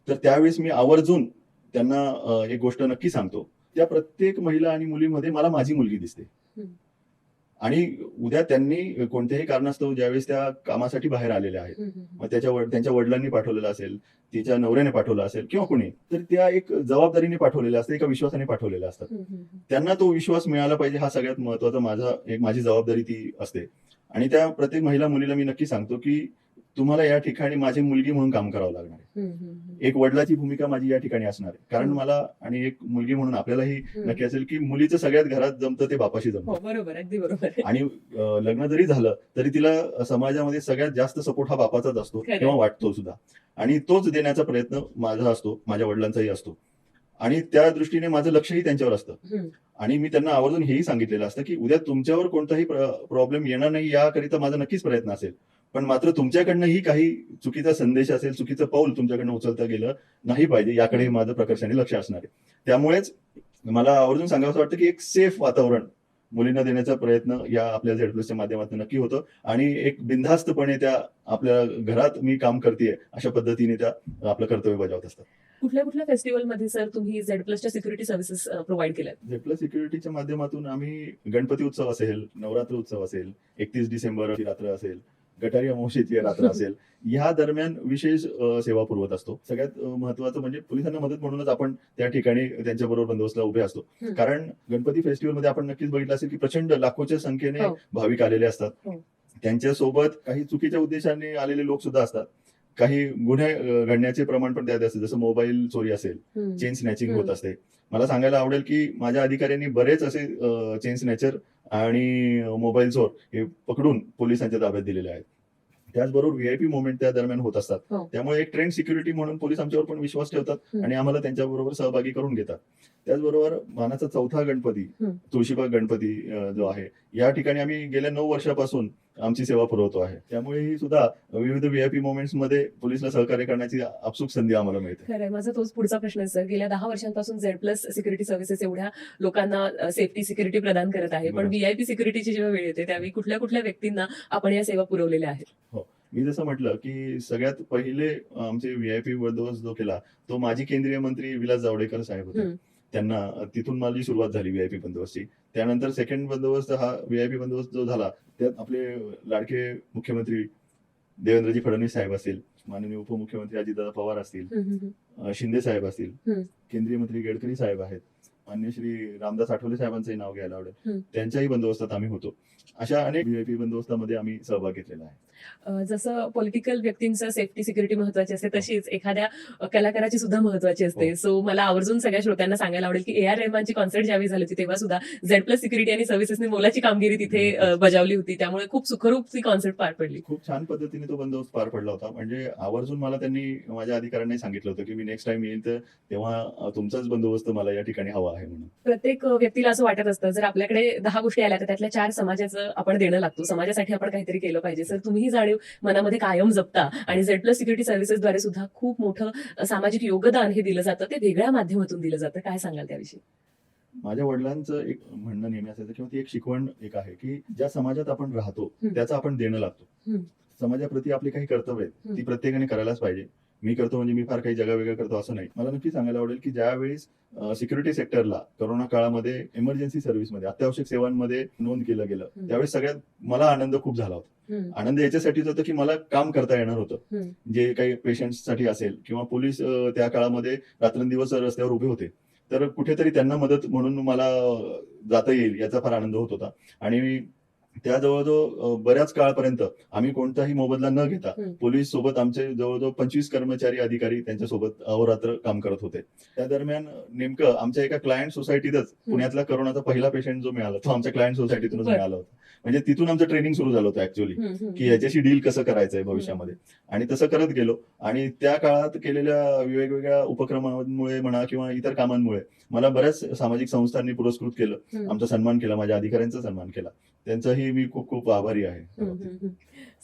तर त्यावेळेस मी आवर्जून त्यांना एक गोष्ट नक्की सांगतो, त्या प्रत्येक महिला आणि मुलीमध्ये मला माझी मुलगी दिसते. आणि उद्या त्यांनी कोणत्याही कारणास्तव ज्यावेळेस त्या कामासाठी बाहेर आलेल्या आहेत, मग त्यांच्या वडिलांनी पाठवलेलं असेल, तिच्या नवऱ्याने पाठवलं असेल किंवा कोणी, तर त्या एक जबाबदारीने पाठवलेल्या असतात, एका विश्वासाने पाठवलेल्या असतात. त्यांना तो विश्वास मिळाला पाहिजे, हा सगळ्यात महत्वाचा माझी जबाबदारी ती असते. आणि त्या प्रत्येक महिला मुलीला मी नक्की सांगतो की तुम्हाला या ठिकाणी माझी मुलगी म्हणून काम करावं लागणार आहे. एक वडिलाची भूमिका माझी या ठिकाणी असणार आहे. कारण मला आणि एक मुलगी म्हणून आपल्यालाही नक्की असेल की मुलीचं सगळ्यात घरात जमतं ते बापाशी जमतं. हो, बरोबर, अगदी बरोबर. आणि लग्न जरी झालं तरी तिला समाजामध्ये सगळ्यात जास्त सपोर्ट हा बापाचाच असतो खरंय. किंवा वाटतो सुद्धा. आणि तोच देण्याचा प्रयत्न माझा असतो, माझ्या वडिलांचाही असतो. आणि त्या दृष्टीने माझं लक्षही त्यांच्यावर असतं. हम्म. आणि मी त्यांना आवर्जून हेही सांगितलेलं असतं की उद्या तुमच्यावर कोणताही प्रॉब्लेम येणार नाही याकरिता माझा नक्कीच प्रयत्न असेल. पण मात्र तुमच्याकडनंही काही चुकीचा संदेश असेल, चुकीचं पाऊल तुमच्याकडनं उचलता गेलं नाही पाहिजे याकडे माझं प्रकर्षाने लक्ष असणार आहे. त्यामुळेच मला आवर्जून सांगावंसं वाटतं की एक सेफ वातावरण मुलींना देण्याचा प्रयत्न या आपल्या झेड+च्या माध्यमातून नक्की होतं. आणि एक बिनधास्तपणे त्या आपल्या घरात मी काम करतेय अशा पद्धतीने त्या आपलं कर्तव्य बजावत असतात. कुठल्या कुठल्या फेस्टिवलमध्ये सर तुम्ही झेड+च्या सिक्युरिटी सर्व्हिसेस प्रोव्हाइड केल्यात? झेड+ सिक्युरिटीच्या माध्यमातून आम्ही गणपती उत्सव असेल, नवरात्र उत्सव असेल, 31 डिसेंबरची रात्र असेल, गटारी अमावस्येची रात्र असेल, या दरम्यान विशेष सेवा पुरवत असतो. सगळ्यात महत्वाचं म्हणजे पोलिसांना मदत म्हणूनच आपण त्या ठिकाणी त्यांच्याबरोबर बंदोबस्तला उभे असतो. कारण गणपती फेस्टिवलमध्ये आपण नक्कीच बघितलं असेल की प्रचंड लाखोच्या संख्येने हो. भाविक आलेले असतात. हो. त्यांच्यासोबत काही चुकीच्या उद्देशाने आलेले लोक सुद्धा असतात. काही गुन्हे घडण्याचे प्रमाण पण त्यात असते, जसं मोबाईल चोरी असेल, चेन स्नॅचिंग होत असते. मला सांगायला आवडेल की माझ्या अधिकाऱ्यांनी बरेच असे चेन स्नॅचर आणि मोबाईल चोर हे पकडून पोलिसांच्या ताब्यात दिलेले आहेत. त्याचबरोबर व्हीआयपी मुवमेंट त्या दरम्यान होत असतात. हो. त्यामुळे एक ट्रेंड सिक्युरिटी म्हणून पोलीस आमच्यावर पण विश्वास ठेवतात हम्म. आणि आम्हाला त्यांच्याबरोबर सहभागी करून घेतात. त्याचबरोबर मानाचा चौथा गणपती, तुळशीबाग गणपती जो आहे, या ठिकाणी आम्ही गेल्या 9 वर्षापासून आमची सेवा पुरवतो आहे. त्यामुळे ही सुद्धा विविध व्हीआयपी मोमेंट्स मध्ये पोलिसला सहकार्य करण्याची आपसूक संधी आम्हाला मिळते. खरंय, माझा तोच पुढचा प्रश्न आहे सर. गेल्या 10 वर्षांपासून झेड+ सिक्युरिटी सर्व्हिसेस एवढ्या लोकांना सेफ्टी सिक्युरिटी प्रदान करत आहे, पण बरोबर. व्हीआयपी सिक्युरिटीची जेव्हा वेळ येते त्यावेळी कुठल्या कुठल्या व्यक्तींना आपण या सेवा पुरवलेल्या आहेत? मी जसं म्हटलं की सगळ्यात पहिले आमचे व्हीआयपी बंदोबस्त जो केला तो माजी केंद्रीय मंत्री विलास जावडेकर साहेब होते. त्यांना तिथून माझी सुरुवात झाली व्हीआयपी बंदोबस्ती. त्यानंतर सेकंड बंदोबस्त हा व्हीआयपी बंदोबस्त जो झाला त्यात आपले लाडके मुख्यमंत्री देवेंद्रजी फडणवीस साहेब असतील, माननीय उपमुख्यमंत्री अजितदादा पवार असतील, शिंदे साहेब असतील, केंद्रीय मंत्री गडकरी साहेब आहेत, मान्य श्री रामदास आठवले साहेबांचंही नाव घ्यायला आवडेल, त्यांच्याही बंदोबस्तात आम्ही होतो. अशा अनेक व्हीआयपी बंदोबस्तामध्ये आम्ही सहभाग घेतलेला आहे. जसं पॉलिटिकल व्यक्तींचं सेफ्टी सिक्युरिटी महत्वाची असते, तशीच एखाद्या कलाकाराची सुद्धा महत्वाची असते. हो. सो मला आवर्जून सगळ्या श्रोत्यांना सांगायला आवडेल की ए.आर. रहमानची कॉन्सर्ट ज्यावेळी झाली होती तेव्हा सुद्धा झेड+ सिक्युरिटी आणि सर्व्हिसेसने मोलाची कामगिरी तिथे बजावली होती. त्यामुळे खूप सुखरूप ती कॉन्सर्ट पार पडली. खूप छान पद्धतीने तो बंदोबस्त पार पडला होता. म्हणजे आवर्जून मला त्यांनी माझ्या अधिकाऱ्यांनी सांगितलं होतं की मी नेक्स्ट टाइम येईल तर तेव्हा तुमचाच बंदोबस्त मला या ठिकाणी हवा आहे म्हणून. प्रत्येक व्यक्तीला असं वाटत असतं जर आपल्याकडे 10 गोष्टी आल्या तर त्यातल्या 4 समाजाचं आपण देणं लागतो, समाजासाठी आपण काहीतरी केलं पाहिजे. सर तुम्ही ही जाणीव मनामध्ये कायम जपता आणि झेड+ सिक्युरिटी सर्व्हिसेसद्वारे सुद्धा खूप मोठं सामाजिक योगदान हे दिलं जातं, ते वेगळ्या माध्यमातून दिलं जातं. काय सांगाल त्याविषयी? माझ्या वडिलांचं एक म्हणणं नेहमी असायचं किंवा ती एक शिकवण एक आहे की ज्या समाजात आपण राहतो त्याचं आपण देणं लागतो. समाजाप्रती आपली काही कर्तव्य आहेत ती प्रत्येकाने करायलाच पाहिजे. मी करतो म्हणजे मी फार काही जगावेगळं करतो असं नाही. मला नक्की सांगायला आवडेल की ज्यावेळेस सिक्युरिटी सेक्टरला कोरोना काळामध्ये इमर्जन्सी सर्व्हिसमध्ये अत्यावश्यक सेवांमध्ये नोंद केलं गेलं त्यावेळेस सगळ्यात मला आनंद खूप झाला होता. आनंद याच्यासाठीच होतं की मला काम करता येणार होतं. जे काही पेशंटसाठी असेल किंवा पोलीस त्या काळामध्ये रात्रंदिवस रस्त्यावर उभे होते तर कुठेतरी त्यांना मदत म्हणून मला जाता येईल याचा फार आनंद होत होता. आणि त्या जवळजवळ बऱ्याच काळापर्यंत आम्ही कोणताही मोबदला न घेता पोलीस सोबत आमचे जवळजवळ 25 कर्मचारी अधिकारी त्यांच्यासोबत अहोरात्र काम करत होते. त्या दरम्यान नेमकं आमच्या एका क्लायंट सोसायटीतच पुण्यातला करोनाचा पहिला पेशंट जो मिळाला तो आमच्या क्लायंट सोसायटीतूनच मिळाला होता. म्हणजे तिथून आमचं ट्रेनिंग सुरू झालं होतं ऍक्च्युअली की याच्याशी डील कसं करायचंय भविष्यामध्ये. आणि तसं करत गेलो आणि त्या काळात केलेल्या वेगवेगळ्या उपक्रमांमुळे म्हणा किंवा इतर कामांमुळे मला बऱ्याच सामाजिक संस्थांनी पुरस्कृत केलं, आमचा सन्मान केला, माझ्या अधिकाऱ्यांचा सन्मान केला. त्यांचाही मी खूप खूप आभारी आहे.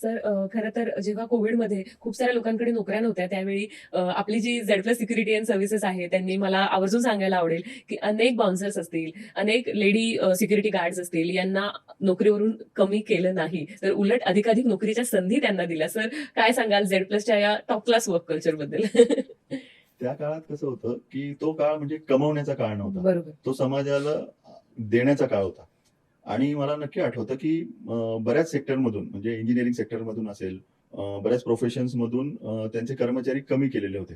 सर खरं तर जेव्हा कोविडमध्ये खूप साऱ्या लोकांकडे नोकऱ्या नव्हत्या त्यावेळी आपली जी झेड+ सिक्युरिटी अँड सर्व्हिसेस आहे त्यांनी मला आवर्जून सांगायला आवडेल की अनेक बाउन्सर्स असतील, अनेक लेडी सिक्युरिटी गार्ड्स असतील, यांना नोकरीवरून कमी केलं नाही तर उलट अधिकाधिक नोकरीच्या संधी त्यांना दिल्या. सर काय सांगाल झेड+च्या या टॉप क्लास वर्क कल्चर बद्दल? त्या काळात कसं होतं की तो काळ म्हणजे कमवण्याचा काळ नव्हता, बरोबर. तो समाजाला देण्याचा काळ होता. आणि मला नक्की आठवतं की बऱ्याच सेक्टरमधून म्हणजे इंजिनिअरिंग सेक्टरमधून असेल, बऱ्याच प्रोफेशन्स मधून त्यांचे कर्मचारी कमी केलेले होते.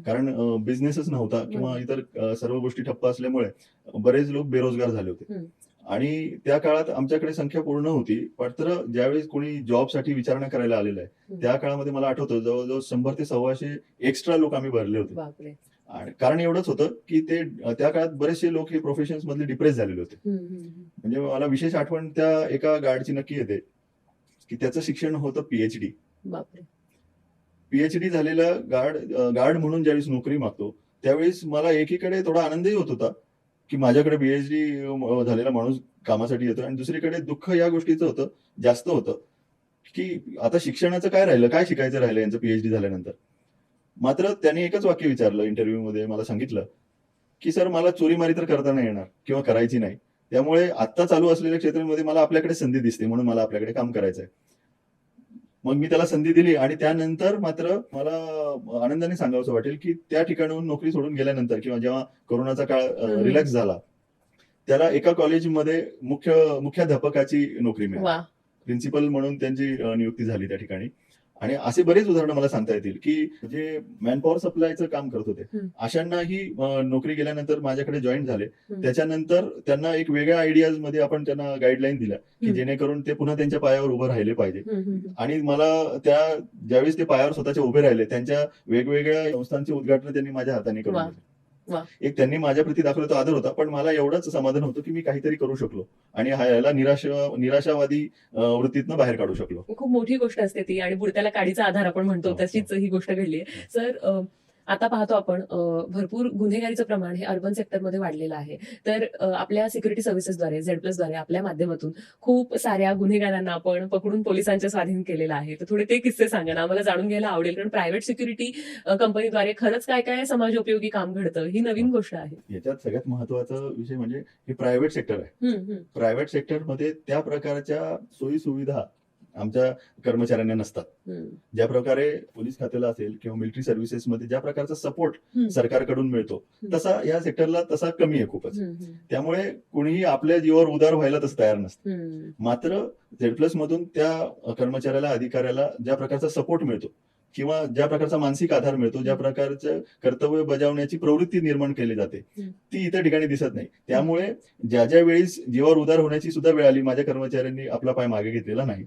कारण बिझनेसच नव्हता किंवा इतर सर्व गोष्टी ठप्प असल्यामुळे बरेच लोक बेरोजगार झाले होते. आणि त्या काळात आमच्याकडे संख्या पूर्ण होती. मात्र ज्यावेळेस कोणी जॉबसाठी विचारणा करायला आलेलं आहे, हम्म. त्या काळामध्ये मला आठवतं जवळ-जवळ 100 ते 125 एक्स्ट्रा लोक आम्ही भरले होते. बापरे. आणि कारण एवढंच होतं, की ते त्या काळात बरेचसे लोक हे प्रोफेशन्स मधले डिप्रेस झालेले होते. म्हणजे मला विशेष आठवण त्या एका गार्डची नक्की येते, की त्याचं शिक्षण होतं पीएचडी. बापरे. पीएचडी झालेला गार्ड म्हणून ज्यावेळेस नोकरी मागतो, त्यावेळेस मला एकीकडे थोडा आनंदही होत होता, की माझ्याकडे पीएचडी झालेला माणूस कामासाठी येतोय आणि दुसरीकडे दुःख या गोष्टीचं होतं, जास्त होतं, की आता शिक्षणाचं काय राहिलं, काय शिकायचं राहिलं यांचं पीएचडी झाल्यानंतर. मात्र त्याने एकच वाक्य विचारलं इंटरव्ह्यूमध्ये मला सांगितलं, की "सर मला चोरीमारी तर करता नाही येणार किंवा करायची नाही. त्यामुळे आत्ता चालू असलेल्या क्षेत्रामध्ये मला आपल्याकडे संधी दिसते म्हणून मला आपल्याकडे काम करायचंय." मग मी त्याला संधी दिली आणि त्यानंतर मात्र मला आनंदाने सांगावसं वाटेल, की त्या ठिकाणाहून नोकरी सोडून गेल्यानंतर किंवा जेव्हा कोरोनाचा काळ रिलॅक्स झाला, त्याला एका कॉलेजमध्ये मुख्याध्यापकाची नोकरी मिळाली. वा. प्रिन्सिपल म्हणून त्यांची नियुक्ती झाली त्या ठिकाणी. आणि असे बरेच उदाहरणं मला सांगता येतील, की जे मॅनपॉवर सप्लायचं काम करत होते, अशांनाही नोकरी गेल्यानंतर माझ्याकडे जॉईन झाले. त्याच्यानंतर त्यांना एक वेगळ्या आयडियाज मध्ये आपण त्यांना गाईडलाईन दिल्या, की जेणेकरून ते पुन्हा त्यांच्या पायावर उभं राहिले पाहिजे. आणि मला ज्यावेळेस ते पायावर स्वतःच्या उभे राहिले, त्यांच्या वेगवेगळ्या संस्थांचे उद्घाटन त्यांनी माझ्या हाताने करून वा. दिले. वा. एक त्यांनी माझ्या प्रती दाखवला तो आदर होता, पण मला एवढंच समाधान होतं, की मी काहीतरी करू शकलो आणि याला निराशावादी वृत्तीतनं बाहेर काढू शकलो. खूप मोठी गोष्ट असते ती आणि बुडत्याला काडीचा आधार आपण म्हणतो, हो, तशीच ही गोष्ट घडली आहे. सर, आता पाहतो आपण भरपूर गुन्हेगारीचं प्रमाण हे अर्बन सेक्टरमध्ये वाढलेलं आहे. तर आपल्या सिक्युरिटी सर्व्हिसेसद्वारे झेड+द्वारे आपल्या माध्यमातून खूप साऱ्या गुन्हेगारांना आपण पकडून पोलिसांच्या स्वाधीन केलेलं आहे. तर थोडे ते किस्से सांगा ना, आम्हाला जाणून घ्यायला आवडेल. कारण प्रायव्हेट सिक्युरिटी कंपनीद्वारे खरंच काय काय समाजोपयोगी काम घडतं ही नवीन गोष्ट आहे. याच्यात सगळ्यात महत्वाचा विषय म्हणजे हे प्रायव्हेट सेक्टर आहे. प्रायव्हेट सेक्टरमध्ये त्या प्रकारच्या सोयी सुविधा आमच्या कर्मचाऱ्यांना नसतात. ज्या प्रकारे पोलीस खात्याला असेल किंवा मिलिटरी सर्व्हिसेसमध्ये ज्या प्रकारचा सपोर्ट सरकारकडून मिळतो, तसा या सेक्टरला तसा कमी आहे खूपच. त्यामुळे कोणीही आपल्या जीवावर उदार व्हायला तसं तयार नसतं. मात्र झेड+ मधून त्या कर्मचाऱ्याला, अधिकाऱ्याला ज्या प्रकारचा सपोर्ट मिळतो किंवा ज्या प्रकारचा मानसिक आधार मिळतो, ज्या प्रकारचं कर्तव्य बजावण्याची प्रवृत्ती निर्माण केली जाते, ती इतर ठिकाणी दिसत नाही. त्यामुळे ज्या वेळेस जीवावर उदार होण्याची सुद्धा वेळ आली, माझ्या कर्मचाऱ्यांनी आपला पाय मागे घेतलेला नाही.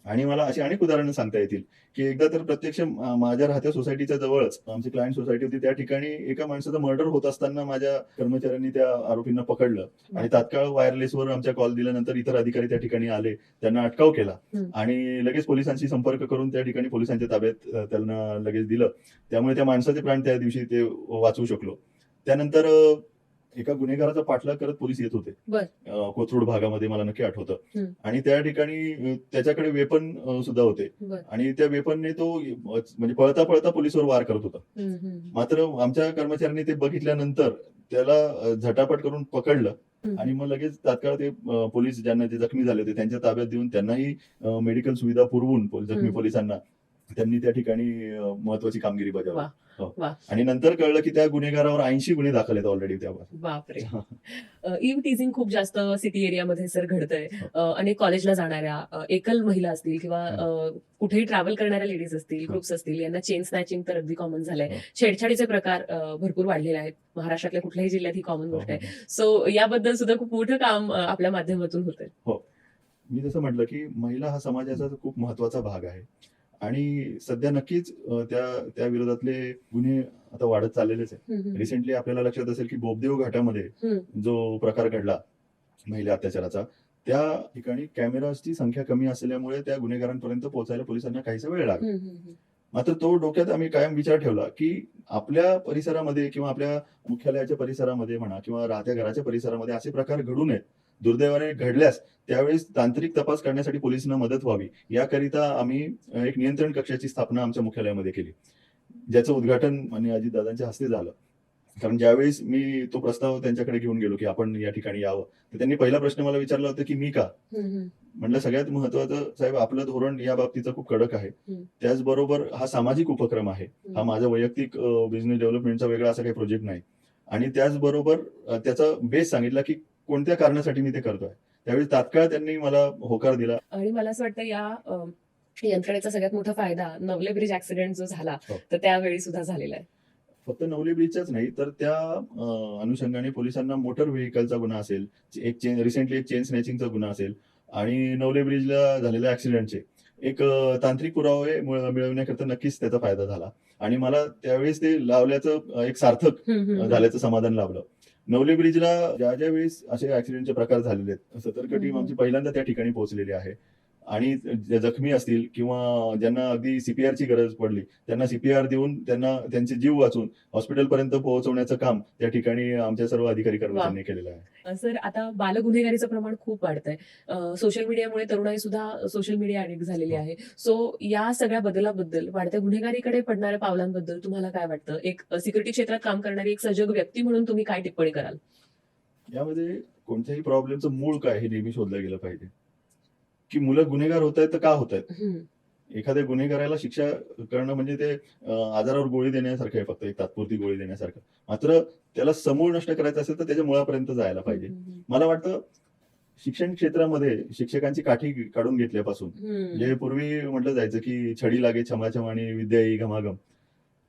आणि मला अशी अनेक उदाहरणं सांगता येतील, की एकदा तर प्रत्यक्ष माझ्या राहत्या सोसायटीच्या जवळच आमची क्लायंट सोसायटी होती. त्या ठिकाणी एका माणसाचं मर्डर होत असताना माझ्या कर्मचाऱ्यांनी त्या आरोपींना पकडलं आणि तात्काळ वायरलेसवर आमच्या कॉल दिल्यानंतर इतर अधिकारी त्या ठिकाणी आले, त्यांना अटकाव केला आणि लगेच पोलिसांशी संपर्क करून त्या ठिकाणी पोलिसांच्या ताब्यात त्यांना लगेच दिलं. त्यामुळे त्या माणसाचे प्राण त्या दिवशी ते वाचवू शकलो. त्यानंतर एका गुन्हेगाराचा पाठलाग करत पोलीस येत होते. कोथरूड भागामध्ये मला नक्की आठवतं. आणि त्या ठिकाणी त्याच्याकडे वेपन सुद्धा होते आणि त्या वेपनने तो म्हणजे पळता पळता पोलिसवर वार करत होता. मात्र आमच्या कर्मचाऱ्यांनी ते बघितल्यानंतर त्याला झटापट करून पकडलं आणि मग लगेच तात्काळ ते पोलीस ज्यांना जे जखमी झाले होते त्यांच्या ताब्यात देऊन त्यांनाही मेडिकल सुविधा पुरवून जखमी पोलिसांना त्यांनी त्या ठिकाणी महत्वाची कामगिरी बजावली. आणि नंतर कळलं की त्या गुन्हेगारावर 80 गुन्हे दाखल आहेत ऑलरेडी त्यावर. बापरे. इव्ह टीझिंग खूप जास्त सिटी एरियामध्ये सर घडतंय. अनेक कॉलेजला जाणाऱ्या एकल महिला असतील किंवा कुठेही ट्रॅव्हल करणाऱ्या लेडीज असतील, ग्रुप्स असतील, यांना चेन स्नॅचिंग तर अगदी कॉमन झालंय. छेडछाडीचे प्रकार भरपूर वाढलेले आहेत. महाराष्ट्रातल्या कुठल्याही जिल्ह्यात ही कॉमन गोष्ट आहे. सो याबद्दल सुद्धा खूप मोठं काम आपल्या माध्यमातून होतंय. हो, मी जसं म्हटलं की महिला हा समाजाचा खूप महत्वाचा भाग आहे आणि सध्या नक्कीच त्या विरोधातले गुन्हे आता वाढत चाललेलेच आहे. रिसेंटली आपल्याला लक्षात असेल की बोबदेव घाटामध्ये जो प्रकार घडला महिला अत्याचाराचा, त्या ठिकाणी कॅमेराची संख्या कमी असल्यामुळे त्या गुन्हेगारांपर्यंत पोहोचायला पोलिसांना काहीसा वेळ लागला. मात्र तो डोक्यात आम्ही कायम विचार ठेवला की आपल्या परिसरामध्ये किंवा आपल्या मुख्यालयाच्या परिसरामध्ये म्हणा किंवा राहत्या घराच्या परिसरामध्ये असे प्रकार घडू नयेत. दुर्दैवाने घडल्यास त्यावेळेस तांत्रिक तपास करण्यासाठी पोलिसांना मदत व्हावी याकरिता आम्ही एक नियंत्रण कक्षाची स्थापना आमच्या मुख्यालयामध्ये केली, ज्याचं उद्घाटन माननीय अजितदादांच्या हस्ते झालं. कारण ज्यावेळेस मी तो प्रस्ताव त्यांच्याकडे घेऊन गेलो की आपण या ठिकाणी यावं, तर त्यांनी पहिला प्रश्न मला विचारला होता की मी का. म्हटलं सगळ्यात महत्वाचं साहेब, आपलं धोरण या बाबतीचं खूप कडक आहे. त्याचबरोबर हा सामाजिक उपक्रम आहे, हा माझा वैयक्तिक बिझनेस डेव्हलपमेंटचा वेगळा असा काही प्रोजेक्ट नाही. आणि त्याचबरोबर त्याचा बेस सांगितला की कोणत्या कारणासाठी मी ते करतोय. त्यावेळी तात्काळ त्यांनी मला होकार दिला. आणि मला असं वाटतं या यंत्रणेचा सगळ्यात मोठा फायदा नवले ब्रिज ऍक्सिडेंट जो झाला तर त्यावेळी सुद्धा झालेला आहे. फक्त नवले ब्रिजच्याच नाही तर त्या अनुषंगाने पोलिसांना मोटर व्हेकलचा गुन्हा असेल, रिसेंटली एक चेन स्नॅचिंगचा गुन्हा असेल आणि नवले ब्रिजला झालेल्या ऍक्सिडेंटचे एक तांत्रिक पुरावे मिळवण्याकरता नक्कीच त्याचा फायदा झाला आणि मला त्यावेळेस ते लावल्याचं एक सार्थक झाल्याचं समाधान लाभलं. नवले ब्रिजला ज्या ज्या वेळेस असे ऍक्सिडेंटचे प्रकार झालेले आहेत, सतर्क टीम आमची पहिल्यांदा त्या ठिकाणी पोहोचलेली आहे आणि जे जखमी असतील किंवा ज्यांना अगदी सीपीआरची गरज पडली त्यांना सीपीआर देऊन त्यांना त्यांचे जीव वाचून हॉस्पिटलपर्यंत पोहोचवण्याचं काम त्या ठिकाणी आमच्या सर्व अधिकारी कर्मचाऱ्यांनी केलेलं आहे. सर, आता बालगुन्हेगारीचं प्रमाण खूप वाढतंय. सोशल मीडियामुळे तरुणाई सुद्धा सोशल मीडिया अडिक्ट झालेली आहे. सो या सगळ्या बदलाबद्दल, वाढत्या गुन्हेगारीकडे पडणाऱ्या पावलांबद्दल तुम्हाला काय वाटतं? एक सिक्युरिटी क्षेत्रात काम करणारी एक सजग व्यक्ती म्हणून तुम्ही काय टिप्पणी कराल? यामध्ये कोणत्याही प्रॉब्लेमचं मूळ काय हे नेहमी शोधलं गेलं पाहिजे, की मुलं गुन्हेगार होत आहेत तर का होत आहेत. एखाद्या गुन्हेगाराला शिक्षा करणं म्हणजे ते आजारावर गोळी देण्यासारखं आहे, फक्त एक तात्पुरती गोळी देण्यासारखं. मात्र त्याला समूळ नष्ट करायचं असेल तर त्याच्या मुळापर्यंत जायला पाहिजे. मला वाटतं शिक्षण क्षेत्रामध्ये शिक्षकांची काठी काढून घेतल्यापासून जे पूर्वी म्हटलं जायचं की छडी लागे छमाछम आणि विद्या येई घमाघम,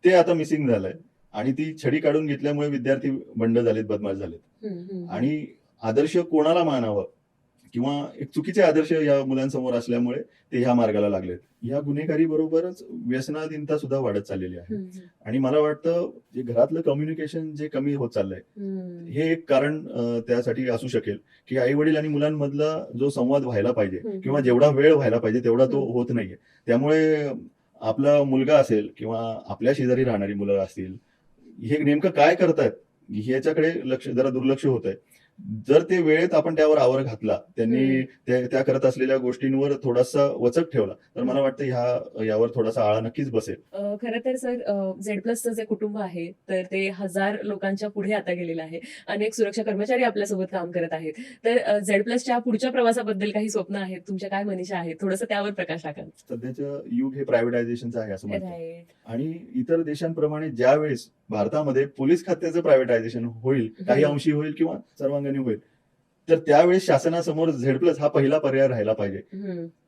ते आता मिसिंग झालंय आणि ती छडी काढून घेतल्यामुळे विद्यार्थी बंड झालेत, बदमाश झालेत आणि आदर्श कोणाला मानावं किंवा एक चुकीचे आदर्श या मुलांसमोर असल्यामुळे ते ह्या मार्गाला लागलेत. या गुन्हेगारी बरोबरच व्यसनाधीनता सुद्धा वाढत चाललेली आहे आणि मला वाटतं जे घरातलं कम्युनिकेशन जे कमी होत चाललंय हे एक कारण त्यासाठी असू शकेल, की आई वडील आणि मुलांमधला जो संवाद व्हायला पाहिजे किंवा जेवढा वेळ व्हायला पाहिजे तेवढा तो होत नाहीये. त्यामुळे आपला मुलगा असेल किंवा आपल्या शेजारी राहणारी मुलं असतील, हे नेमकं काय करतायत ह्याच्याकडे जरा दुर्लक्ष होत आहे. जर ते वेळेत आपण त्यावर आवर घातला, त्यांनी त्या करत असलेल्या गोष्टींवर थोडासा वचक ठेवला तर मला वाटतं यावर थोडासा आळा नक्कीच बसेल. खरं तर सर, झेड+चं जे कुटुंब आहे तर ते 1000 लोकांच्या पुढे आता गेलेलं आहे. अनेक सुरक्षा कर्मचारी आपल्यासोबत काम करत आहेत. तर झेड+च्या पुढच्या प्रवासाबद्दल काही स्वप्न आहेत, तुमच्या काय मनीषा आहेत? थोडंसं त्यावर प्रकाश टाका. सध्याचं युग हे प्रायव्हेटायझेशनचं आहे असं म्हणतात राईट. आणि इतर देशांप्रमाणे ज्या वेळेस भारतामध्ये पोलीस खात्याचं प्रायव्हेटायझेशन होईल, काही अंशी होईल किंवा सर्वांगीण होईल, तर त्यावेळेस शासनासमोर झेड+ हा पहिला पर्याय राहायला पाहिजे.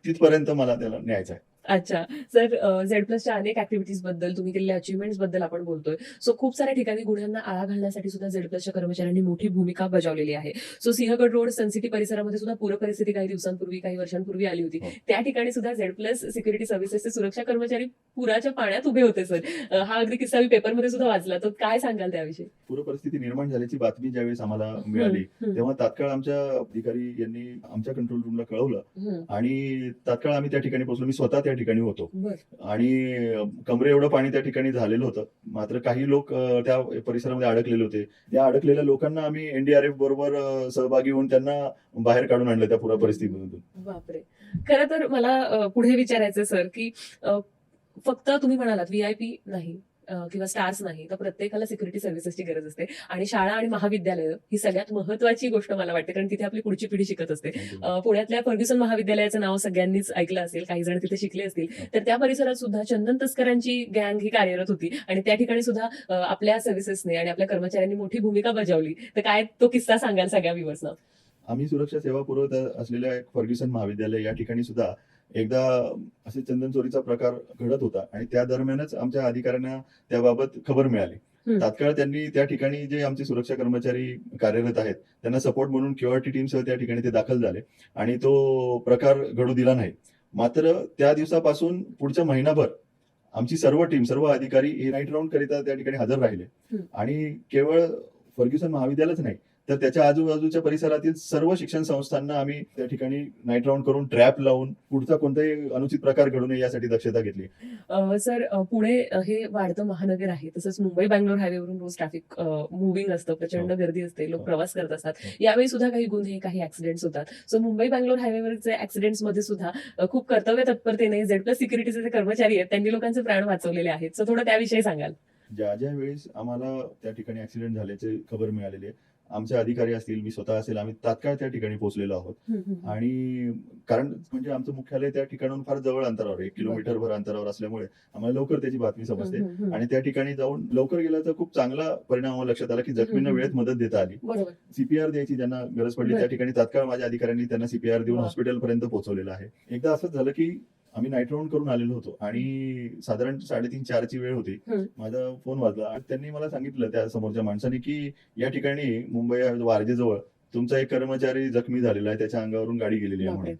तिथपर्यंत मला त्याला न्यायचं आहे. अच्छा. सर, झेड+च्या अनेक ऍक्टिव्हिटीज बद्दल, तुम्ही केलेल्या अचिव्हमेंट्स बद्दल आपण बोलतोय. सो खूप साऱ्या ठिकाणी गुन्ह्यांना आळा घालण्यासाठी सुद्धा झेड+च्या कर्मचाऱ्यांनी मोठी भूमिका बजावलेली आहे. सो सिंहगड रोड, सनसिटी परिसरामध्ये सुद्धा पूर परिस्थिती काही दिवसांपूर्वी, काही वर्षांपूर्वी आली होती. त्या ठिकाणी सुद्धा झेड+ सिक्युरिटी सर्व्हिसेसचे सुरक्षा कर्मचारी पुराच्या पाण्यात उभे होते. सर, हा अगदी किस्सा मी पेपरमध्ये सुद्धा वाचला. तर काय सांगाल त्याविषयी? पूर परिस्थिती निर्माण झाल्याची बातमी ज्यावेळेस आम्हाला मिळाली तेव्हा तात्काळ आमच्या अधिकारी यांनी आमच्या कंट्रोल रूमला कळवलं आणि तात्काळ आम्ही त्या ठिकाणी पोहोचलो. मी स्वतः त्या ठिकाणी होतो आणि कमरे एवढं पाणी त्या ठिकाणी झालेलं होतं. मात्र काही लोक त्या परिसरामध्ये अडकलेले होते. त्या अडकलेल्या लोकांना आम्ही एनडीआरएफ बरोबर सहभागी होऊन त्यांना बाहेर काढून आणलं त्या पूर परिस्थितीमधून. बापरे. खरं तर मला पुढे विचारायचं सर, की फक्त तुम्ही म्हणालात व्हीआयपी नाही किंवा स्टार्स नाही, तर प्रत्येकाला सिक्युरिटी सर्व्हिसेसची गरज असते आणि शाळा आणि महाविद्यालय ही सगळ्यात महत्वाची गोष्ट मला वाटते, कारण तिथे आपली पुढची पिढी शिकत असते. पुण्यातल्या फर्ग्युसन महाविद्यालयाचं नाव सगळ्यांनीच ऐकलं असेल, काही जण तिथे शिकले असतील. तर त्या परिसरात सुद्धा चंदन तस्करांची गँग ही कार्यरत होती आणि त्या ठिकाणी सुद्धा आपल्या सर्व्हिसेसने आणि आपल्या कर्मचाऱ्यांनी मोठी भूमिका बजावली. तर काय तो किस्सा सांगाल सगळ्या व्ह्युअर्सना? आम्ही सुरक्षा सेवा पुरवत असलेल्या फर्ग्युसन महाविद्यालय या ठिकाणी सुद्धा एकदा असे चंदन चोरीचा प्रकार घडत होता आणि त्या दरम्यानच आमच्या अधिकाऱ्यांना त्याबाबत खबर मिळाली. तात्काळ त्यांनी त्या ठिकाणी जे आमचे सुरक्षा कर्मचारी कार्यरत आहेत त्यांना सपोर्ट म्हणून क्युआरटी टीमसह त्या ठिकाणी ते दाखल झाले आणि तो प्रकार घडू दिला नाही. मात्र त्या दिवसापासून पुढच्या महिनाभर आमची सर्व टीम, सर्व अधिकारी हे नाईट राऊंड करिता त्या ठिकाणी हजर राहिले आणि केवळ फर्ग्युसन महाविद्यालयच नाही तर त्याच्या आजूबाजूच्या परिसरातील सर्व शिक्षण संस्थांना आम्ही त्या ठिकाणी नाईट राऊंड करून ट्रॅप लावून पुढचा कोणताही अनुचित प्रकार घडू नये यासाठी दक्षता घेतली. सर, पुणे हे वाढतं महानगर आहे. तसंच मुंबई बँगलोर हायवेवरून रोज ट्रॅफिक मुव्हिंग असतं, प्रचंड गर्दी असते, लोक प्रवास करत असतात. यावेळी सुद्धा काही गुन्हे, काही ऍक्सिडेंट्स होतात. सो मुंबई बँगलोर हायवेवरचे ऍक्सिडेंट्स मध्ये सुद्धा खूप कर्तव्य तत्परतेने झेड+ सिक्युरिटीचे जे कर्मचारी आहेत त्यांनी लोकांचे प्राण वाचवलेले आहेत. सो थोडं त्याविषयी सांगाल? ज्या वेळेस आम्हाला त्या ठिकाणी ऍक्सिडेंट झाल्याची खबर मिळालेली आहे, आमचे अधिकारी असतील, मी स्वतः असेल, आम्ही तात्काळ त्या ठिकाणी पोहोचलेलो आहोत आणि कारण म्हणजे आमचं मुख्यालय त्या ठिकाणाहून फार जवळ अंतरावर, 1 किलोमीटरभर अंतरावर असल्यामुळे आम्हाला लवकर त्याची बातमी समजते आणि त्या ठिकाणी जाऊन लवकर गेल्याचा खूप चांगला परिणाम आम्हाला लक्षात आला की जखमींना वेळेत मदत देता आली. सीपीआर द्यायची ज्यांना गरज पडली त्या ठिकाणी तात्काळ माझ्या अधिकाऱ्यांनी त्यांना सीपीआर देऊन हॉस्पिटलपर्यंत पोहोचवलेलं आहे. एकदा असंच झालं की आम्ही नाईट राऊंड करून आलेलो होतो आणि साधारण 3:30-4ची वेळ होती. हम्म. माझा फोन वाजला आणि त्यांनी मला सांगितलं त्या समोरच्या माणसाने, की या ठिकाणी मुंबई वारजेजवळ तुमचा एक कर्मचारी जखमी झालेला आहे, त्याच्या अंगावरून गाडी गेलेली आहे बापरे. म्हणून.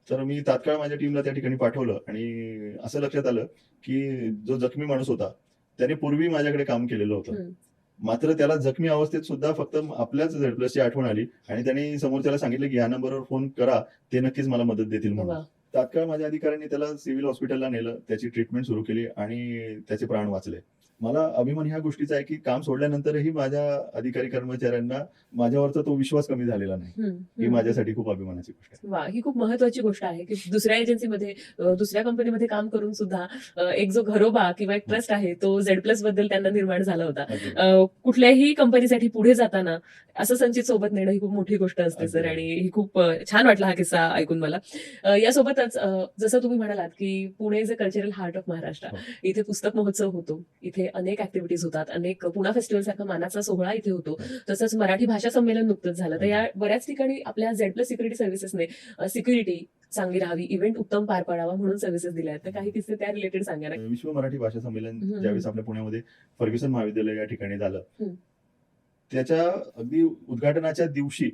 तर मी तात्काळ माझ्या टीमला त्या ठिकाणी पाठवलं आणि असं लक्षात आलं, की जो जखमी माणूस होता, त्याने पूर्वी माझ्याकडे काम केलेलं होतं. हम्म. मात्र त्याला जखमी अवस्थेत सुद्धा फक्त आपल्याच झेड आठवण आली आणि त्यांनी समोरच्याला सांगितलं, की या नंबरवर फोन करा, ते नक्कीच मला मदत देतील म्हणून. वा. तात्काळ माझ्या अधिकाऱ्यांनी त्याला सिव्हिल हॉस्पिटलला नेलं, त्याची ट्रीटमेंट सुरू केली आणि त्याचे प्राण वाचले. मला अभिमान ह्या गोष्टीचा आहे, की काम सोडल्यानंतरही माझ्या अधिकारी कर्मचाऱ्यांना माझ्यावरचा तो विश्वास कमी झालेला नाही. हम्म. ही हम्म. माझ्यासाठी खूप अभिमानाची गोष्ट आहे. वा, ही खूप महत्वाची गोष्ट आहे की दुसऱ्या एजन्सीमध्ये दुसऱ्या कंपनीमध्ये काम करून सुद्धा एक जो घरोबा किंवा एक ट्रस्ट आहे तो झेड प्लस बद्दल त्यांना निर्माण झाला होता. अगदी. कुठल्याही कंपनीसाठी पुढे जाताना असं संचित सोबत नेणं ही खूप मोठी गोष्ट असते सर, अगदी. आणि ही खूप छान वाटला हा किस्सा ऐकून मला. यासोबतच जसं तुम्ही म्हणालात की Pune is a cultural heart of Maharashtra. हो. इथे पुस्तक महोत्सव होतो, इथे अनेक ऍक्टिव्हिटीज होतात, अनेक पुणा फेस्टिवल सारखा मानाचा सोहळा इथे होतो. तसंच मराठी भाषा संमेलन नुकतंच झालं. तर या बऱ्याच ठिकाणी आपल्या झेड प्लस सिक्युरिटी सर्व्हिसेसने सिक्युरिटी चांगली राहावी, इव्हेंट उत्तम पार पडावा म्हणून सर्व्हिसेस दिल्या आहेत. तर काही किस्से त्या रिलेटेड सांगा ना. विश्व मराठी भाषा संमेलन हम्म. ज्यावेळेस आपल्या पुण्यामध्ये फर्ग्युसन महाविद्यालय या ठिकाणी झालं, हम्म. त्याच्या अगदी उद्घाटनाच्या दिवशी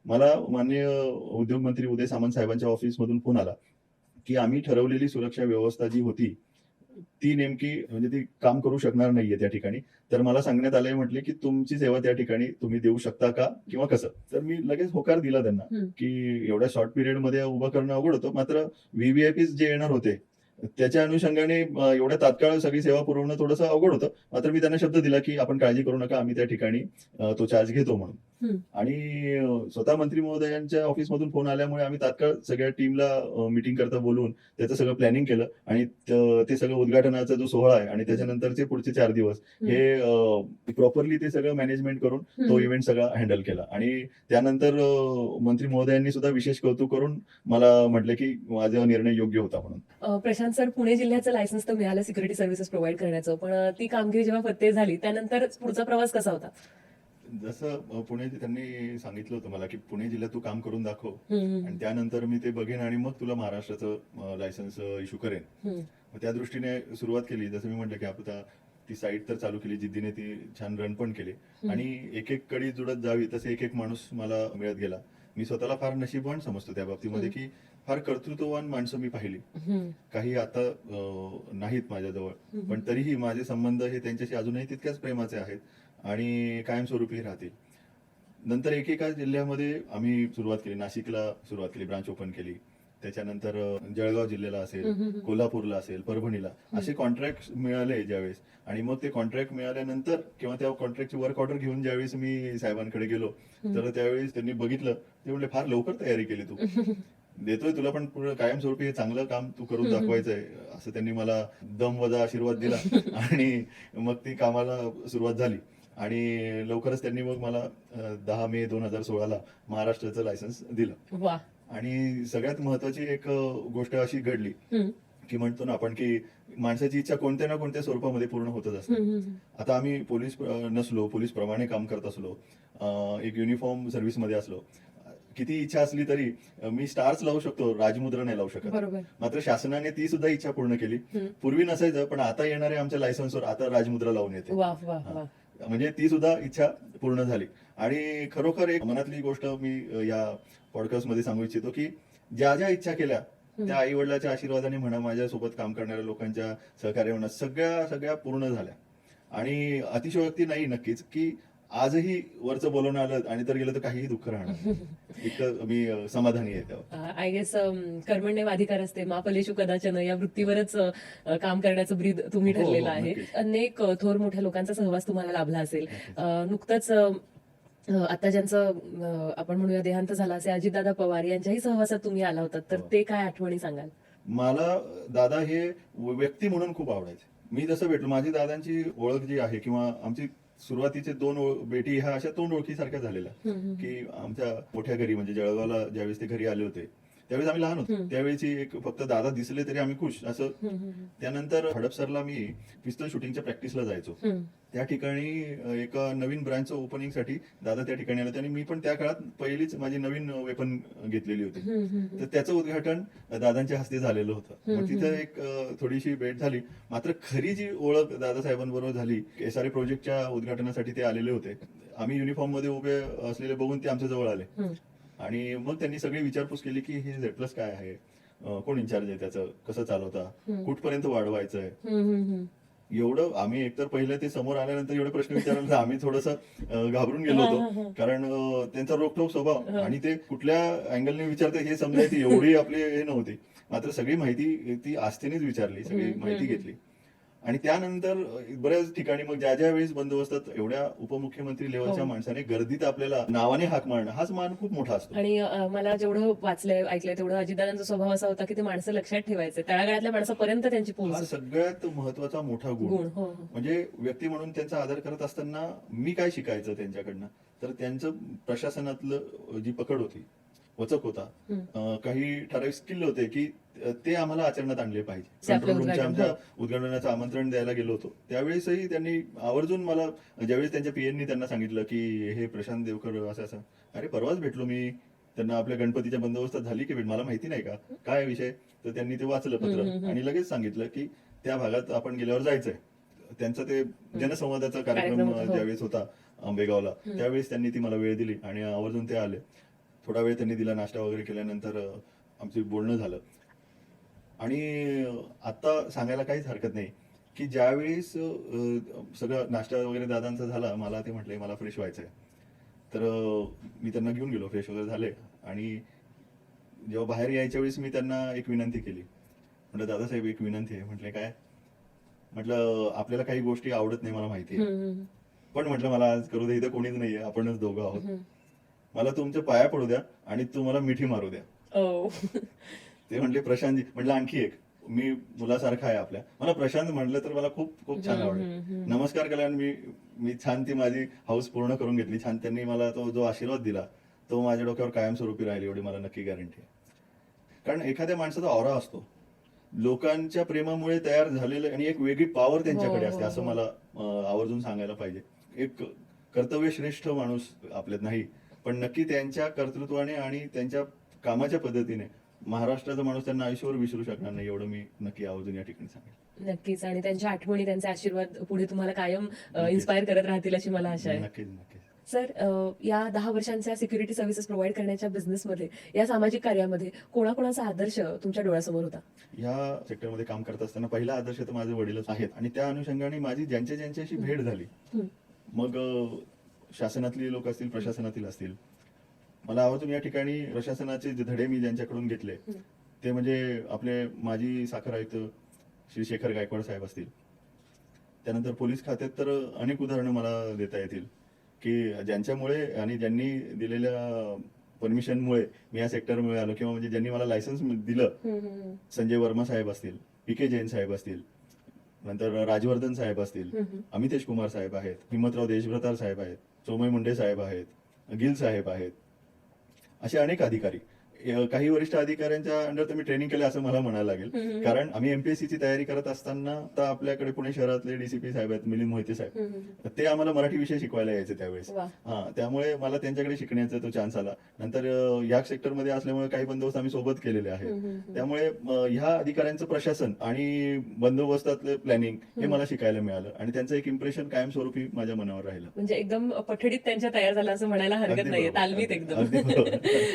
मला माननीय उद्योग मंत्री उदय सामंत साहेबांच्या ऑफिसमधून फोन आला, की आम्ही ठरवलेली सुरक्षा व्यवस्था जी होती ती नेमकी म्हणजे ती काम करू शकणार नाहीये त्या ठिकाणी. तर मला सांगण्यात आलंय, म्हटले, की तुमची सेवा त्या ठिकाणी तुम्ही देऊ शकता का किंवा कसं? तर मी लगेच होकार दिला त्यांना, हम्म. की एवढ्या शॉर्ट पिरियड मध्ये उभं करणं अवघड होतं. मात्र व्हीव्हीआयपीज जे येणार होते त्याच्या अनुषंगाने एवढ्या तात्काळ सगळी सेवा पुरवणं थोडंसं अवघड होतं. मात्र मी त्यांना शब्द दिला, की आपण काळजी करू नका, आम्ही त्या ठिकाणी तो चार्ज घेतो म्हणून. हम्म. आणि स्वतः मंत्री महोदयांच्या ऑफिसमधून फोन आल्यामुळे आम्ही तात्काळ सगळ्या टीमला मीटिंग करता बोलवून त्याचं सगळं प्लॅनिंग केलं आणि ते सगळं उद्घाटनाचा जो सोहळा आहे आणि त्याच्यानंतरचे पुढचे 4 दिवस हे प्रॉपरली ते सगळं मॅनेजमेंट करून तो इव्हेंट सगळा हँडल केला. आणि त्यानंतर मंत्री महोदयांनी सुद्धा विशेष कौतुक करून मला म्हटलं, की माझा निर्णय योग्य होता म्हणून. प्रशांत सर, पुणे जिल्ह्याचं लायसन्स तर मिळालं सिक्युरिटी सर्व्हिसेस प्रोव्हाइड करण्याचं, पण ती कामगिरी जेव्हा फत्ते झाली त्यानंतर पुढचा प्रवास कसा होता? जसं पुणे त्यांनी सांगितलं होतं मला, की पुणे जिल्ह्यात तू काम करून दाखव हम्म. आणि त्यानंतर मी ते बघेन आणि मग तुला महाराष्ट्राचं लायसन्स इश्यू करेन. हम्म. मग त्या दृष्टीने सुरुवात केली. जसं मी म्हटलं, की आता ती साईट तर चालू केली, जिद्दीने ती छान रन पण केली आणि एक एक कडी जुळत जावी तसे एक एक माणूस मला मिळत गेला. मी स्वतःला फार नशीबवान समजतो त्या बाबतीमध्ये, की फार कर्तृत्ववान माणसं मी पाहिली. हम्म. काही आता नाहीत माझ्याजवळ, पण तरीही माझे संबंध हे त्यांच्याशी अजूनही तितक्याच प्रेमाचे आहेत आणि कायमस्वरूपी राहतील. नंतर एकेका जिल्ह्यामध्ये आम्ही सुरुवात केली. नाशिकला सुरुवात केली, ब्रांच ओपन केली. त्याच्यानंतर जळगाव जिल्ह्याला असेल, कोल्हापूरला असेल, परभणीला असे कॉन्ट्रॅक्ट मिळाले ज्यावेळेस, आणि मग ते कॉन्ट्रॅक्ट मिळाल्यानंतर किंवा त्या कॉन्ट्रॅक्टची वर्क ऑर्डर घेऊन ज्यावेळेस मी साहेबांकडे गेलो, तर त्यावेळेस त्यांनी बघितलं, ते म्हणले फार लवकर तयारी केली तू, देतोय तुला पण पुढे कायमस्वरूपी हे चांगलं काम तू करून दाखवायचंय, असं त्यांनी मला दम वजा आशीर्वाद दिला आणि मग ती कामाला सुरुवात झाली. आणि लवकरच त्यांनी मग मला 10 मे 2016ला महाराष्ट्राचं लायसन्स दिलं. वा. आणि सगळ्यात महत्वाची एक गोष्ट अशी घडली, की म्हणतो ना आपण, की माणसाची इच्छा कोणत्या ना कोणत्या स्वरूपामध्ये पूर्ण होतच असते. आता आम्ही पोलीस नसलो, पोलीस प्रमाणे काम करत असलो, एक युनिफॉर्म सर्व्हिस मध्ये असलो, किती इच्छा असली तरी मी स्टार्स लावू शकतो, राजमुद्रा नाही लावू शकत. बरोबर. मात्र शासनाने ती सुद्धा इच्छा पूर्ण केली. पूर्वी नसायचं, पण आता येणाऱ्या आमच्या लायसन्सवर आता राजमुद्रा लावून येते. वा वा वा. म्हणजे ती सुद्धा इच्छा पूर्ण झाली. आणि खरोखर एक मनातली गोष्ट मी या पॉडकास्ट मध्ये सांगू इच्छितो, की ज्या ज्या इच्छा केल्या त्या आई वडिलांच्या आशीर्वादाने म्हणा, माझ्यासोबत काम करणाऱ्या लोकांच्या सहकार्य म्हणा, सगळ्या पूर्ण झाल्या. आणि अतिशयोक्ती नाही नक्कीच, की आजही वरचं बोलवणं आलं आणि तर गेलं तर काहीही दुःख राहणार, इतकं मी समाधानी आहे त्यावर. आय गेस कर्मण्य अधिकार असते मा फलेषु कदाचन या वृत्तीवरच काम करण्याचं ब्रीद तुम्ही हो, हो, ठरलेलं आहे. नक्कीच. अनेक थोर मोठ्या लोकांचा सहवास तुम्हाला लाभला असेल. नुकतंच आता ज्यांचं आपण म्हणूया देहांत झाला असे अजितदादा पवार यांच्याही सहवासात तुम्ही आला होतात, तर हो. ते काय आठवणी सांगाल? मला दादा हे व्यक्ती म्हणून खूप आवडायचे. मी जसं भेटलो, माझी दादांची ओळख जी आहे किंवा आमची सुरुवातीचे 2 भेटी ह्या अशा 2 ओळखी सारख्या झालेल्या, की आमच्या मोठ्या घरी म्हणजे जळगावला ज्यावेळेस ते घरी आले होते, त्यावेळेस आम्ही लहान होतो. हम्म. त्यावेळेची एक फक्त दादा दिसले तरी आम्ही खुश असं. हम्म. त्यानंतर हडपसरला मी पिस्तूल शूटिंगच्या प्रॅक्टिसला जायचो. हम्म. त्या ठिकाणी एका नवीन ब्रँचचं ओपनिंगसाठी दादा त्या ठिकाणी आले होते आणि मी पण त्या काळात पहिलीच माझी नवीन वेपन घेतलेली होती. तर त्याचं उद्घाटन दादांच्या हस्ते झालेलं होतं. मग तिथं एक थोडीशी भेट झाली. मात्र खरी जी ओळख दादासाहेबांबरोबर झाली, SRA प्रोजेक्टच्या उद्घाटनासाठी ते आलेले होते. आम्ही युनिफॉर्म मध्ये उभे असलेले बघून ते आमच्या जवळ आले आणि मग त्यांनी सगळी विचारपूस केली की हे Z+ काय आहे, कोण इन्चार्ज आहे त्याचं, कसं चालवता, कुठपर्यंत वाढवायचंय. एवढं आम्ही एकतर पहिले ते समोर आल्यानंतर एवढे प्रश्न विचारले तर आम्ही थोडंसं घाबरून गेलो होतो. कारण त्यांचा रोखठोक स्वभाव आणि ते कुठल्या अँगलने विचारते हे समजायची एवढी आपली हे नव्हती. मात्र सगळी माहिती ती आस्थेनेच विचारली, सगळी माहिती घेतली. आणि त्यानंतर बऱ्याच ठिकाणी मग ज्या ज्या वेळेस बंदोबस्तात एवढ्या उपमुख्यमंत्री लेवलच्या माणसाने गर्दीत आपल्याला नावाने हाक मारणं हाच मान खूप मोठा असतो. आणि मला जेवढं वाचलंय ऐकलंय तेवढं अजितदादांचा स्वभाव असा होता की ते माणसं लक्षात ठेवायचे, तळागाळातल्या माणसापर्यंत त्यांची हा पोहोच सगळ्यात महत्वाचा मोठा गुण. गुण. हो. म्हणजे व्यक्ती म्हणून त्यांचा आदर करत असताना मी काय शिकायचं त्यांच्याकडनं, तर त्यांचं प्रशासनातलं जी पकड होती, वचक होता, काही ठराविक स्किल होते की ते आम्हाला आचरणात आणले पाहिजे. कंट्रोल रूमच्या आमच्या उद्घाटनाचं आमंत्रण द्यायला गेलो होतो त्यावेळेसही त्यांनी आवर्जून मला, ज्यावेळेस त्यांच्या पीएननी त्यांना सांगितलं की हे प्रशांत देवकर असं असं, अरे परवाच भेटलो मी त्यांना, आपल्या गणपतीच्या बंदोबस्तात झाली की भेट, मला माहिती नाही का काय विषय. तर त्यांनी ते वाचलं पत्र आणि लगेच सांगितलं की त्या भागात आपण गेल्यावर जायचंय. त्यांचा ते जनसंवादाचा कार्यक्रम ज्यावेळेस होता आंबेगावला, त्यावेळेस त्यांनी ती मला वेळ दिली आणि आवर्जून ते आले. थोडा वेळ त्यांनी दिला, नाश्ता वगैरे केल्यानंतर आमचं बोलणं झालं. आणि आता सांगायला काहीच हरकत नाही की ज्यावेळेस सगळं नाश्ता वगैरे दादांचा झाला, मला ते म्हटले मला फ्रेश व्हायचंय. तर मी त्यांना घेऊन गेलो, फ्रेश वगैरे झाले. आणि जेव्हा बाहेर यायच्या वेळेस मी त्यांना एक विनंती केली. म्हटलं दादासाहेब एक विनंती आहे. म्हटले काय? म्हटलं आपल्याला काही गोष्टी आवडत नाही मला माहिती आहे, पण म्हटलं मला आज करू दे, इथं कोणीच नाहीये, आपणच दोघं आहोत. मला तुमच्या पाया पडू द्या आणि तुम्हाला मिठी मारू द्या. ते म्हटले प्रशांतजी. म्हटलं आणखी एक, मी मुलासारखा आहे आपल्या, मला प्रशांत म्हटलं तर मला खूप खूप छान आवडलं. नमस्कार केला आणि मी छान ती माझी हाऊस पूर्ण करून घेतली. छान त्यांनी मला तो जो आशीर्वाद दिला तो माझ्या डोक्यावर कायमस्वरूपी राहील एवढी मला नक्की गॅरंटी आहे. कारण एखाद्या माणसाचा ऑरा असतो, लोकांच्या प्रेमामुळे तयार झालेलं, आणि एक वेगळी पॉवर त्यांच्याकडे असते असं मला आवर्जून सांगायला पाहिजे. एक कर्तव्यश्रेष्ठ माणूस आपल्यात नाही, पण नक्की त्यांच्या कर्तृत्वाने आणि त्यांच्या कामाच्या पद्धतीने महाराष्ट्राचा माणूस त्यांना आयुष्यावर विसरू शकणार नाही, एवढं मी नक्की आवर्जून या ठिकाणी सांगेल. नक्कीच. आणि त्यांच्या आठवणी, त्यांचे आशीर्वाद पुढे तुम्हाला कायम इन्स्पायर करत राहतील अशी मला आशा आहे. नक्कीच नक्कीच. सर, या 10 वर्षांच्या सिक्युरिटी सर्व्हिसेस प्रोव्हाइड करण्याच्या बिझनेसमध्ये, या सामाजिक कार्यामध्ये कोणाकोणाचा आदर्श तुमच्या डोळ्यासमोर होता? या सेक्टरमध्ये काम करत असताना पहिला आदर्श तर माझे वडीलच आहेत. आणि त्या अनुषंगाने माझी ज्यांच्याशी भेट झाली, मग शासनातली लोक असतील, प्रशासनातील असतील, मला आवर्जून या ठिकाणी प्रशासनाचे जे धडे मी ज्यांच्याकडून घेतले ते म्हणजे आपले माजी साखर आयुक्त श्री शेखर गायकवाड साहेब असतील. त्यानंतर पोलीस खात्यात तर अनेक उदाहरणं मला देता येतील की ज्यांच्यामुळे आणि ज्यांनी दिलेल्या परमिशनमुळे मी या सेक्टरमुळे आलो, किंवा म्हणजे ज्यांनी मला लायसन्स दिलं. संजय वर्मा साहेब असतील, PK जैन साहेब असतील, नंतर राजवर्धन साहेब असतील, अमितेश कुमार साहेब आहेत, हिम्मतराव देशभ्रतार साहेब आहेत, सोमय मुंडे साहेब आहेत, गिल साहेब आहेत, असे अनेक अधिकारी. काही वरिष्ठ अधिकाऱ्यांच्या अंडर तर मी ट्रेनिंग केलं असं मला म्हणायला लागेल. कारण आम्ही MPSC ची तयारी करत असताना तर आपल्याकडे पुणे शहरातले DCP साहेब आहेत, मिलिंद मोहिते साहेब, ते आम्हाला मराठी विषय शिकवायला यायचे त्यावेळेस. त्यामुळे मला त्यांच्याकडे शिकण्याचा तो चान्स आला. नंतर या सेक्टरमध्ये असल्यामुळे काही बंदोबस्त आम्ही सोबत केलेले आहेत. त्यामुळे ह्या अधिकाऱ्यांचं प्रशासन आणि बंदोबस्तातलं प्लॅनिंग हे मला शिकायला मिळालं आणि त्यांचं एक इम्प्रेशन कायमस्वरूपी माझ्या मनावर राहिलं. म्हणजे एकदम पठडीत त्यांच्या तयार झाला असं म्हणायला हरकत नाहीये, तालमीत एकदम.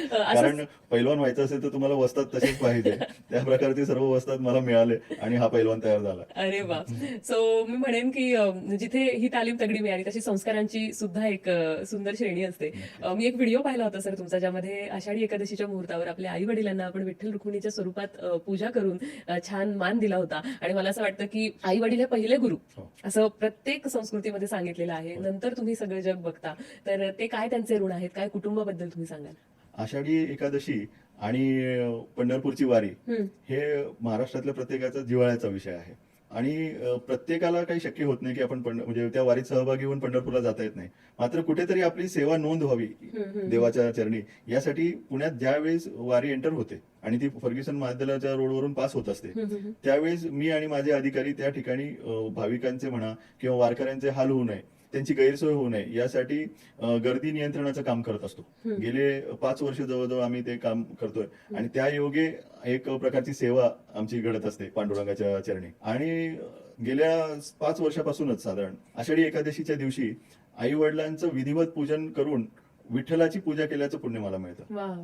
कारण पैलवान व्हायचं असेल तर तुम्हाला वस्ताद तसेच पाहिजे, त्या प्रकारचे सर्व वस्ताद मला मिळाले आणि हा पैलवान तयार झाला. अरे वा. सो मी म्हणेन की जिथे ही तालीम तगडी मिळाली तशी संस्कारांची सुद्धा एक सुंदर श्रेणी असते. मी एक व्हिडिओ पाहिला होता सर तुमचा, ज्यामध्ये आषाढी एकादशीच्या मुहूर्तावर आपल्या आई वडिलांना आपण विठ्ठल रुक्मिणीच्या स्वरूपात पूजा करून छान मान दिला होता. आणि मला असं वाटतं की आई वडील हे पहिले गुरु असं प्रत्येक संस्कृतीमध्ये सांगितलेलं आहे. नंतर तुम्ही सगळं जग बघता, तर ते काय त्यांचे ऋण आहेत, काय कुटुंबाबद्दल तुम्ही सांगाल? आषाढी एकादशी आणि पंढरपूरची वारी हे महाराष्ट्रातल्या प्रत्येकाचा जिव्हाळ्याचा विषय आहे. आणि प्रत्येकाला काही शक्य होत नाही की आपण म्हणजे त्या वारीत सहभागी होऊन पंढरपूरला जाता येत नाही. मात्र कुठेतरी आपली सेवा नोंद व्हावी देवाच्या चरणी, यासाठी पुण्यात ज्यावेळेस वारी एंटर होते आणि ती फर्ग्युसन महाविद्यालयाच्या रोडवरून पास होत असते, त्यावेळेस मी आणि माझे अधिकारी त्या ठिकाणी भाविकांचे म्हणा किंवा वारकऱ्यांचे हाल होऊ नये, त्यांची गैरसोय होऊ नये यासाठी गर्दी नियंत्रणाचं काम करत असतो. गेले 5 वर्ष जवळजवळ आम्ही ते काम करतोय आणि त्या योगे एक प्रकारची सेवा आमची घडत असते पांडुरंगाच्या चरणी. आणि गेल्या 5 वर्षापासूनच साधारण आषाढी एकादशीच्या दिवशी आई वडिलांचं विधिवत पूजन करून विठ्ठलाची पूजा केल्याचं पुण्य मला मिळतं. वाव.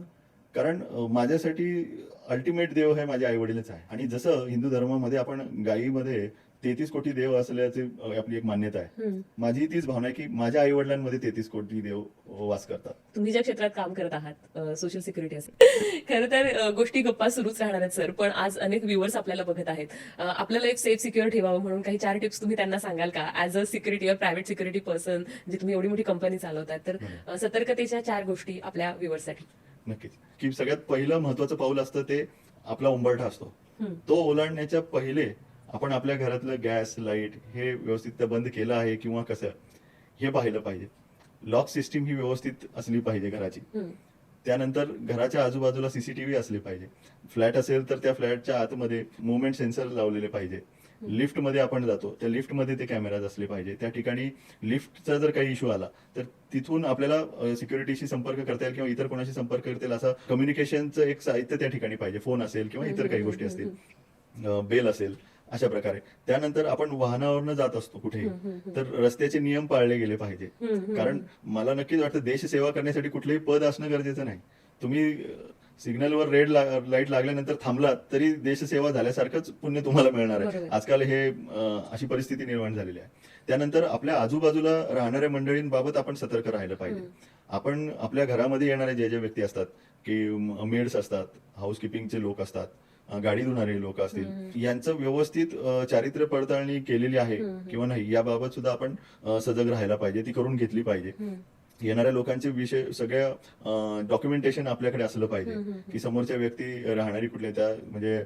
कारण माझ्यासाठी अल्टिमेट देव हे माझे आई वडीलच आहे. आणि जसं हिंदू धर्मामध्ये आपण गायीमध्ये 33 कोटी देव असल्याची आपली एक मान्यता आहे, माझी तीच भावना आहे की माझ्या आई वडिलांमध्ये 33 कोटी देव वास करतात. तुम्ही ज्या क्षेत्रात काम करत आहात, सोशल सिक्युरिटी असेल, खरं तर गोष्टी गप्पा सुरूच राहणार आहेत सर. पण आज अनेक व्ह्युअर्स आपल्याला बघत आहेत. आपल्याला एक सेफ सिक्युअर ठेवावं म्हणून काही 4 टिप्स तुम्ही त्यांना सांगाल का? ऍज अ सिक्युरिटी और प्रायव्हेट सिक्युरिटी पर्सन, जे तुम्ही एवढी मोठी कंपनी चालवताय, तर सतर्कतेच्या 4 गोष्टी आपल्या व्ह्युअर्ससाठी. नक्कीच. की सगळ्यात पहिलं महत्वाचं पाऊल असतं ते आपला उंबरठा असतो. तो ओलांडण्याच्या पहिले आपण आपल्या घरातलं गॅस लाईट हे व्यवस्थित बंद केलं आहे किंवा कसं हे पाहिलं पाहिजे. लॉक सिस्टीम ही व्यवस्थित असली पाहिजे घराची. त्यानंतर घराच्या आजूबाजूला सीसीटीव्ही असले पाहिजे. फ्लॅट असेल तर त्या फ्लॅटच्या आतमध्ये मुवमेंट सेन्सर लावलेले पाहिजे. लिफ्टमध्ये आपण जातो, त्या लिफ्टमध्ये ते कॅमेराज असले पाहिजे. त्या ठिकाणी लिफ्टचा जर काही इश्यू आला तर तिथून आपल्याला सिक्युरिटीशी संपर्क करता येईल किंवा इतर कोणाशी संपर्क करता येईल असं कम्युनिकेशनचं एक साहित्य त्या ठिकाणी पाहिजे. फोन असेल किंवा इतर काही गोष्टी असतील, बेल असेल, अशा प्रकारे. त्यानंतर आपण वाहनावरनं जात असतो कुठेही तर रस्त्याचे नियम पाळले गेले पाहिजे. कारण मला नक्कीच वाटतं देशसेवा करण्यासाठी कुठलंही पद असणं गरजेचं नाही. तुम्ही सिग्नलवर रेड लाईट लागल्यानंतर थांबलात तरी देशसेवा झाल्यासारखंच पुण्य तुम्हाला मिळणार आहे. आजकाल हे अशी परिस्थिती निर्माण झालेली आहे. त्यानंतर आपल्या आजूबाजूला राहणाऱ्या मंडळींबाबत आपण सतर्क राहिलं पाहिजे. आपण आपल्या घरामध्ये येणारे जे व्यक्ती असतात, की मेड्स असतात, हाऊसकीपिंगचे लोक असतात, गाडी धुणारे लोक असतील, यांचं व्यवस्थित चारित्र्य पडताळणी केलेली आहे किंवा नाही याबाबत सुद्धा आपण सजग राहायला पाहिजे, ती करून घेतली पाहिजे. येणाऱ्या लोकांचे विषय सगळ्या डॉक्युमेंटेशन आपल्याकडे असलं पाहिजे की समोरच्या व्यक्ती राहणारी कुठल्या, त्या म्हणजे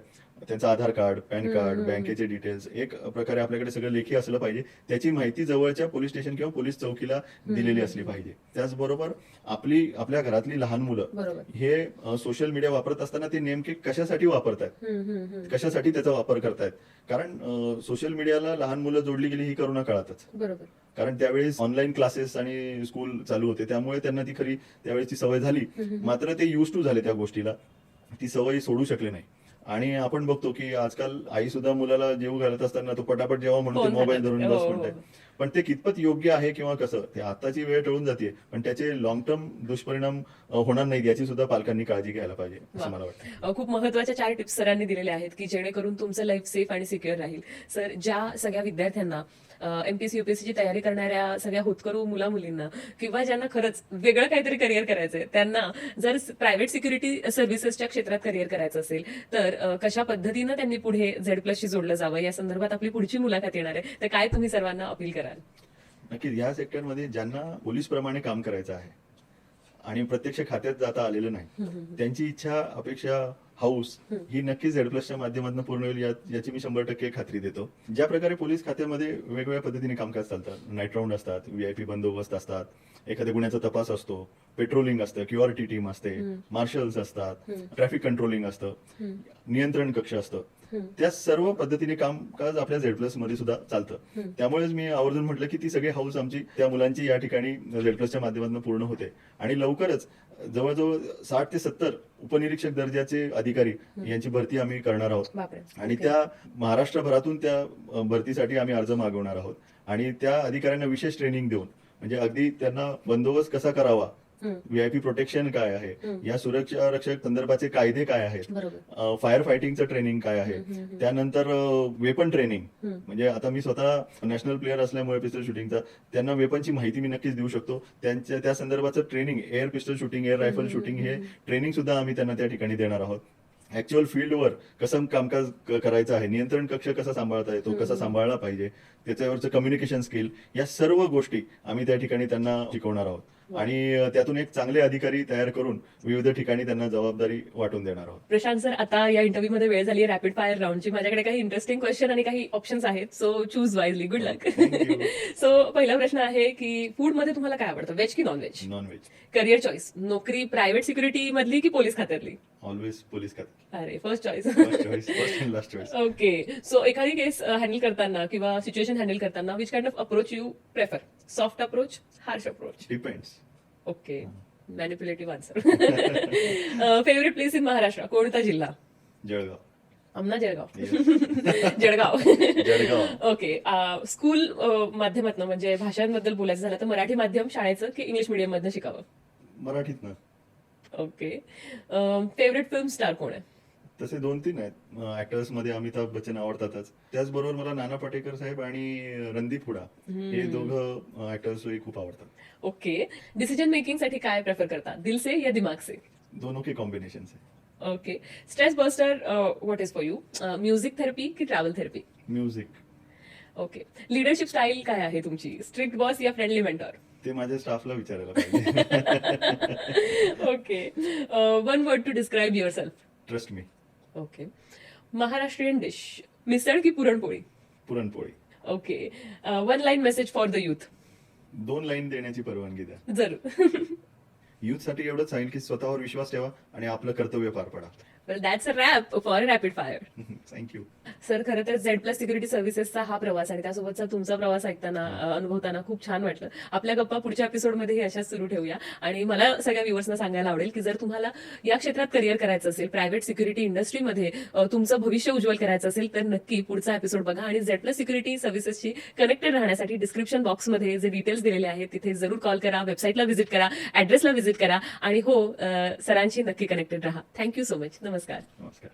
त्यांचं आधार कार्ड, पॅन कार्ड, बँकेचे डिटेल्स एक प्रकारे आपल्याकडे सगळं लेखी असलं पाहिजे. त्याची माहिती जवळच्या पोलीस स्टेशन किंवा पोलीस चौकीला दिलेली असली पाहिजे. त्याचबरोबर आपल्या घरातली लहान मुलं हे सोशल मीडिया वापरत असताना ते नेमके कशासाठी वापरतात, कशासाठी त्याचा वापर करतायत. कारण सोशल मीडियाला लहान मुलं जोडली गेली ही करोना काळातच. कारण त्यावेळेस ऑनलाईन क्लासेस आणि स्कूल चालू होते, त्यामुळे त्यांना ती खरी त्यावेळेसची सवय झाली. मात्र ते युज टू झाले त्या गोष्टीला, ती सवय सोडू शकले नाही. आणि आपण बघतो की आजकाल आई सुद्धा मुलाला जेवू घालत असताना तो पटापट जेव्हा म्हणतो मोबाईल धरून बस म्हणते. पण ते कितपत योग्य आहे किंवा कसं, ते आताची वेळ टळून जाते पण त्याचे लॉंग टर्म दुष्परिणाम होणार नाहीत याची सुद्धा पालकांनी काळजी घ्यायला पाहिजे असं मला वाटतं. खूप महत्वाच्या 4 टिप्स सरांनी दिलेल्या आहेत की जेणेकरून तुमचं लाईफ सेफ आणि सिक्युअर राहील. सर, ज्या सगळ्या विद्यार्थ्यांना एमपीएससी युपीएससीची तयारी करणाऱ्या सगळ्या होतकरू मुला मुलींना किंवा ज्यांना खरंच वेगळं काहीतरी करिअर करायचंय, त्यांना जर प्रायव्हेट सिक्युरिटी सर्व्हिसेसच्या क्षेत्रात करिअर करायचं असेल तर कशा पद्धतीनं त्यांनी पुढे झेड+शी जोडलं जावं या संदर्भात आपली पुढची मुलाखत येणार आहे. तर काय तुम्ही सर्वांना अपील कराल? नक्कीच या सेक्टरमध्ये ज्यांना पोलीस प्रमाणे काम करायचं आहे आणि प्रत्यक्ष खात्यात जाता आलेलं नाही, त्यांची इच्छा, अपेक्षा, हाऊस ही नक्कीच झेड+च्या माध्यमातून पूर्ण होईल याची मी 100% खात्री देतो. ज्या प्रकारे पोलीस खात्यामध्ये वेगवेगळ्या पद्धतीने कामकाज चालतात, नाईट राऊंड असतात, व्हीआयपी बंदोबस्त असतात, एखाद्या गुन्ह्याचा तपास असतो, पेट्रोलिंग असतं, क्युआरटी टीम असते, मार्शल्स असतात, ट्रॅफिक कंट्रोलिंग असतं, नियंत्रण कक्ष असतं, त्या सर्व पद्धतीने कामकाज आपल्या झेड+ मध्ये सुद्धा चालतं. त्यामुळेच मी आवर्जून म्हटलं की ती सगळी हाऊस आमची त्या मुलांची या ठिकाणी झेड+च्या माध्यमातून पूर्ण होते. आणि लवकरच जवळजवळ 60 ते 70 उपनिरीक्षक दर्जाचे अधिकारी यांची भरती आम्ही करणार आहोत आणि त्या महाराष्ट्रभरातून त्या भरतीसाठी आम्ही अर्ज मागवणार आहोत. आणि त्या अधिकाऱ्यांना विशेष ट्रेनिंग देऊन, म्हणजे अगदी त्यांना बंदोबस्त कसा करावा, व्हीआयपी प्रोटेक्शन काय आहे, या सुरक्षा रक्षक संदर्भाचे कायदे काय आहेत, फायर फायटिंगचं ट्रेनिंग काय आहे, त्यानंतर वेपन ट्रेनिंग, म्हणजे आता मी स्वतः नॅशनल प्लेअर असल्यामुळे पिस्टल शूटिंगचा त्यांना वेपनची माहिती मी नक्कीच देऊ शकतो. त्यांच्या त्या संदर्भाचं training, air pistol shooting, air rifle shooting हे ट्रेनिंग सुद्धा आम्ही त्यांना त्या ठिकाणी देणार आहोत. ऍक्च्युअल फील्डवर कसं कामकाज करायचं आहे, नियंत्रण कक्ष कसा सांभाळता येतो, कसा सांभाळला पाहिजे, त्याच्यावरचं कम्युनिकेशन स्किल, या सर्व गोष्टी आम्ही त्या ठिकाणी त्यांना शिकवणार आहोत. आणि त्यातून एक चांगले अधिकारी तयार करून विविध ठिकाणी त्यांना जबाबदारी वाटून देणार आहोत. प्रशांत सर, आता या इंटरव्ह्यू मध्ये वेळ झाली आहे रॅपिड फायर राऊंडची. माझ्याकडे काही इंटरेस्टिंग क्वेश्चन आणि काही ऑप्शन्स आहेत, so choose wisely. Good luck. Thank you. So पहिला प्रश्न आहे की फूड मध्ये तुम्हाला काय आवडतं, व्हेज की non veg? Non veg. Career choice, नोकरी प्रायव्हेट सिक्युरिटी मधली की पोलीस खात्यातली? ऑलवेज पोलीस खाते. अरे, first choice. First choice, first and last choice. Okay. So एखादी केस हँडल करताना किंवा सिच्युएशन हँडल करताना which kind of approach you prefer? Soft approach, harsh approach? Depends. Okay. Manipulative answer. Favourite place in Maharashtra, कोणता जिल्हा? जळगाव. आमना Jalgaon. Yes. Jalgaon. Jalgaon. Okay. School माध्यमातनं म्हणजे भाषांबद्दल बोलायचं झालं तर मराठी माध्यम शाळेचं की इंग्लिश मिडियम मधनं शिकावं? मराठीतनं. ओके. फेवरेट फिल्म स्टार कोण आहे? तसे 2-3 आहेत. ऍक्टर्स मध्ये अमिताभ बच्चन आवडतातच. त्याचबरोबर मला नाना पाटेकर साहेब आणि रणदीप हुडा हे दोघं ऍक्टर्सही खूप आवडतात. ओके. डिसिजन मेकिंग साठी काय प्रेफर करता, दिल से या दिमाग से? दोनों के कॉम्बिनेशन से. Okay. Stress buster what is for you, music therapy की travel therapy? Music. Okay. Leadership style काय आहे तुमची, स्ट्रिक्ट बॉस या फ्रेंडली मेंटॉर? ते माझ्या स्टाफला विचारायला पाहिजे. Okay. One word to describe yourself? Trust me. Okay. Maharashtrian dish, misal की puran poli? Puran poli. Okay. One line message for the youth? 2 line देण्याची परवानगी द्या. जरूर. युथ साठी एवढंच सांगेल की स्वतःवर विश्वास ठेवा आणि आपलं कर्तव्य पार पडा. Well, that's a wrap for rapid fire. Thank you. Sir, खरं तर Z+ सिक्युरिटी सर्व्हिसेसचा हा प्रवास आणि त्यासोबतचा तुमचा प्रवास ऐकताना अनुभवताना खूप छान वाटलं. आपल्या गप्पा पुढच्या एपिसोडमध्ये अशाच सुरू ठेवूया. आणि मला सगळ्या व्ह्युअर्सना सांगायला आवडेल की जर तुम्हाला या क्षेत्रात करिअर करायचं असेल, प्रायव्हेट सिक्युरिटी इंडस्ट्रीमध्ये तुमचं भविष्य उज्ज्वल करायचं असेल तर नक्की पुढचा एपिसोड बघा. आणि Z+ सिक्युरिटी सर्व्हिसेसशी कनेक्टेड राहण्यासाठी डिस्क्रिप्शन बॉक्समध्ये जे डिटेल्स दिलेले आहेत तिथे जरूर कॉल करा, वेबसाईटला व्हिजिट करा, ऍड्रेसला व्हिजिट करा आणि हो, सरांशी नक्की कनेक्टेड राहा. Thank you so much. नमस्कार. नमस्कार.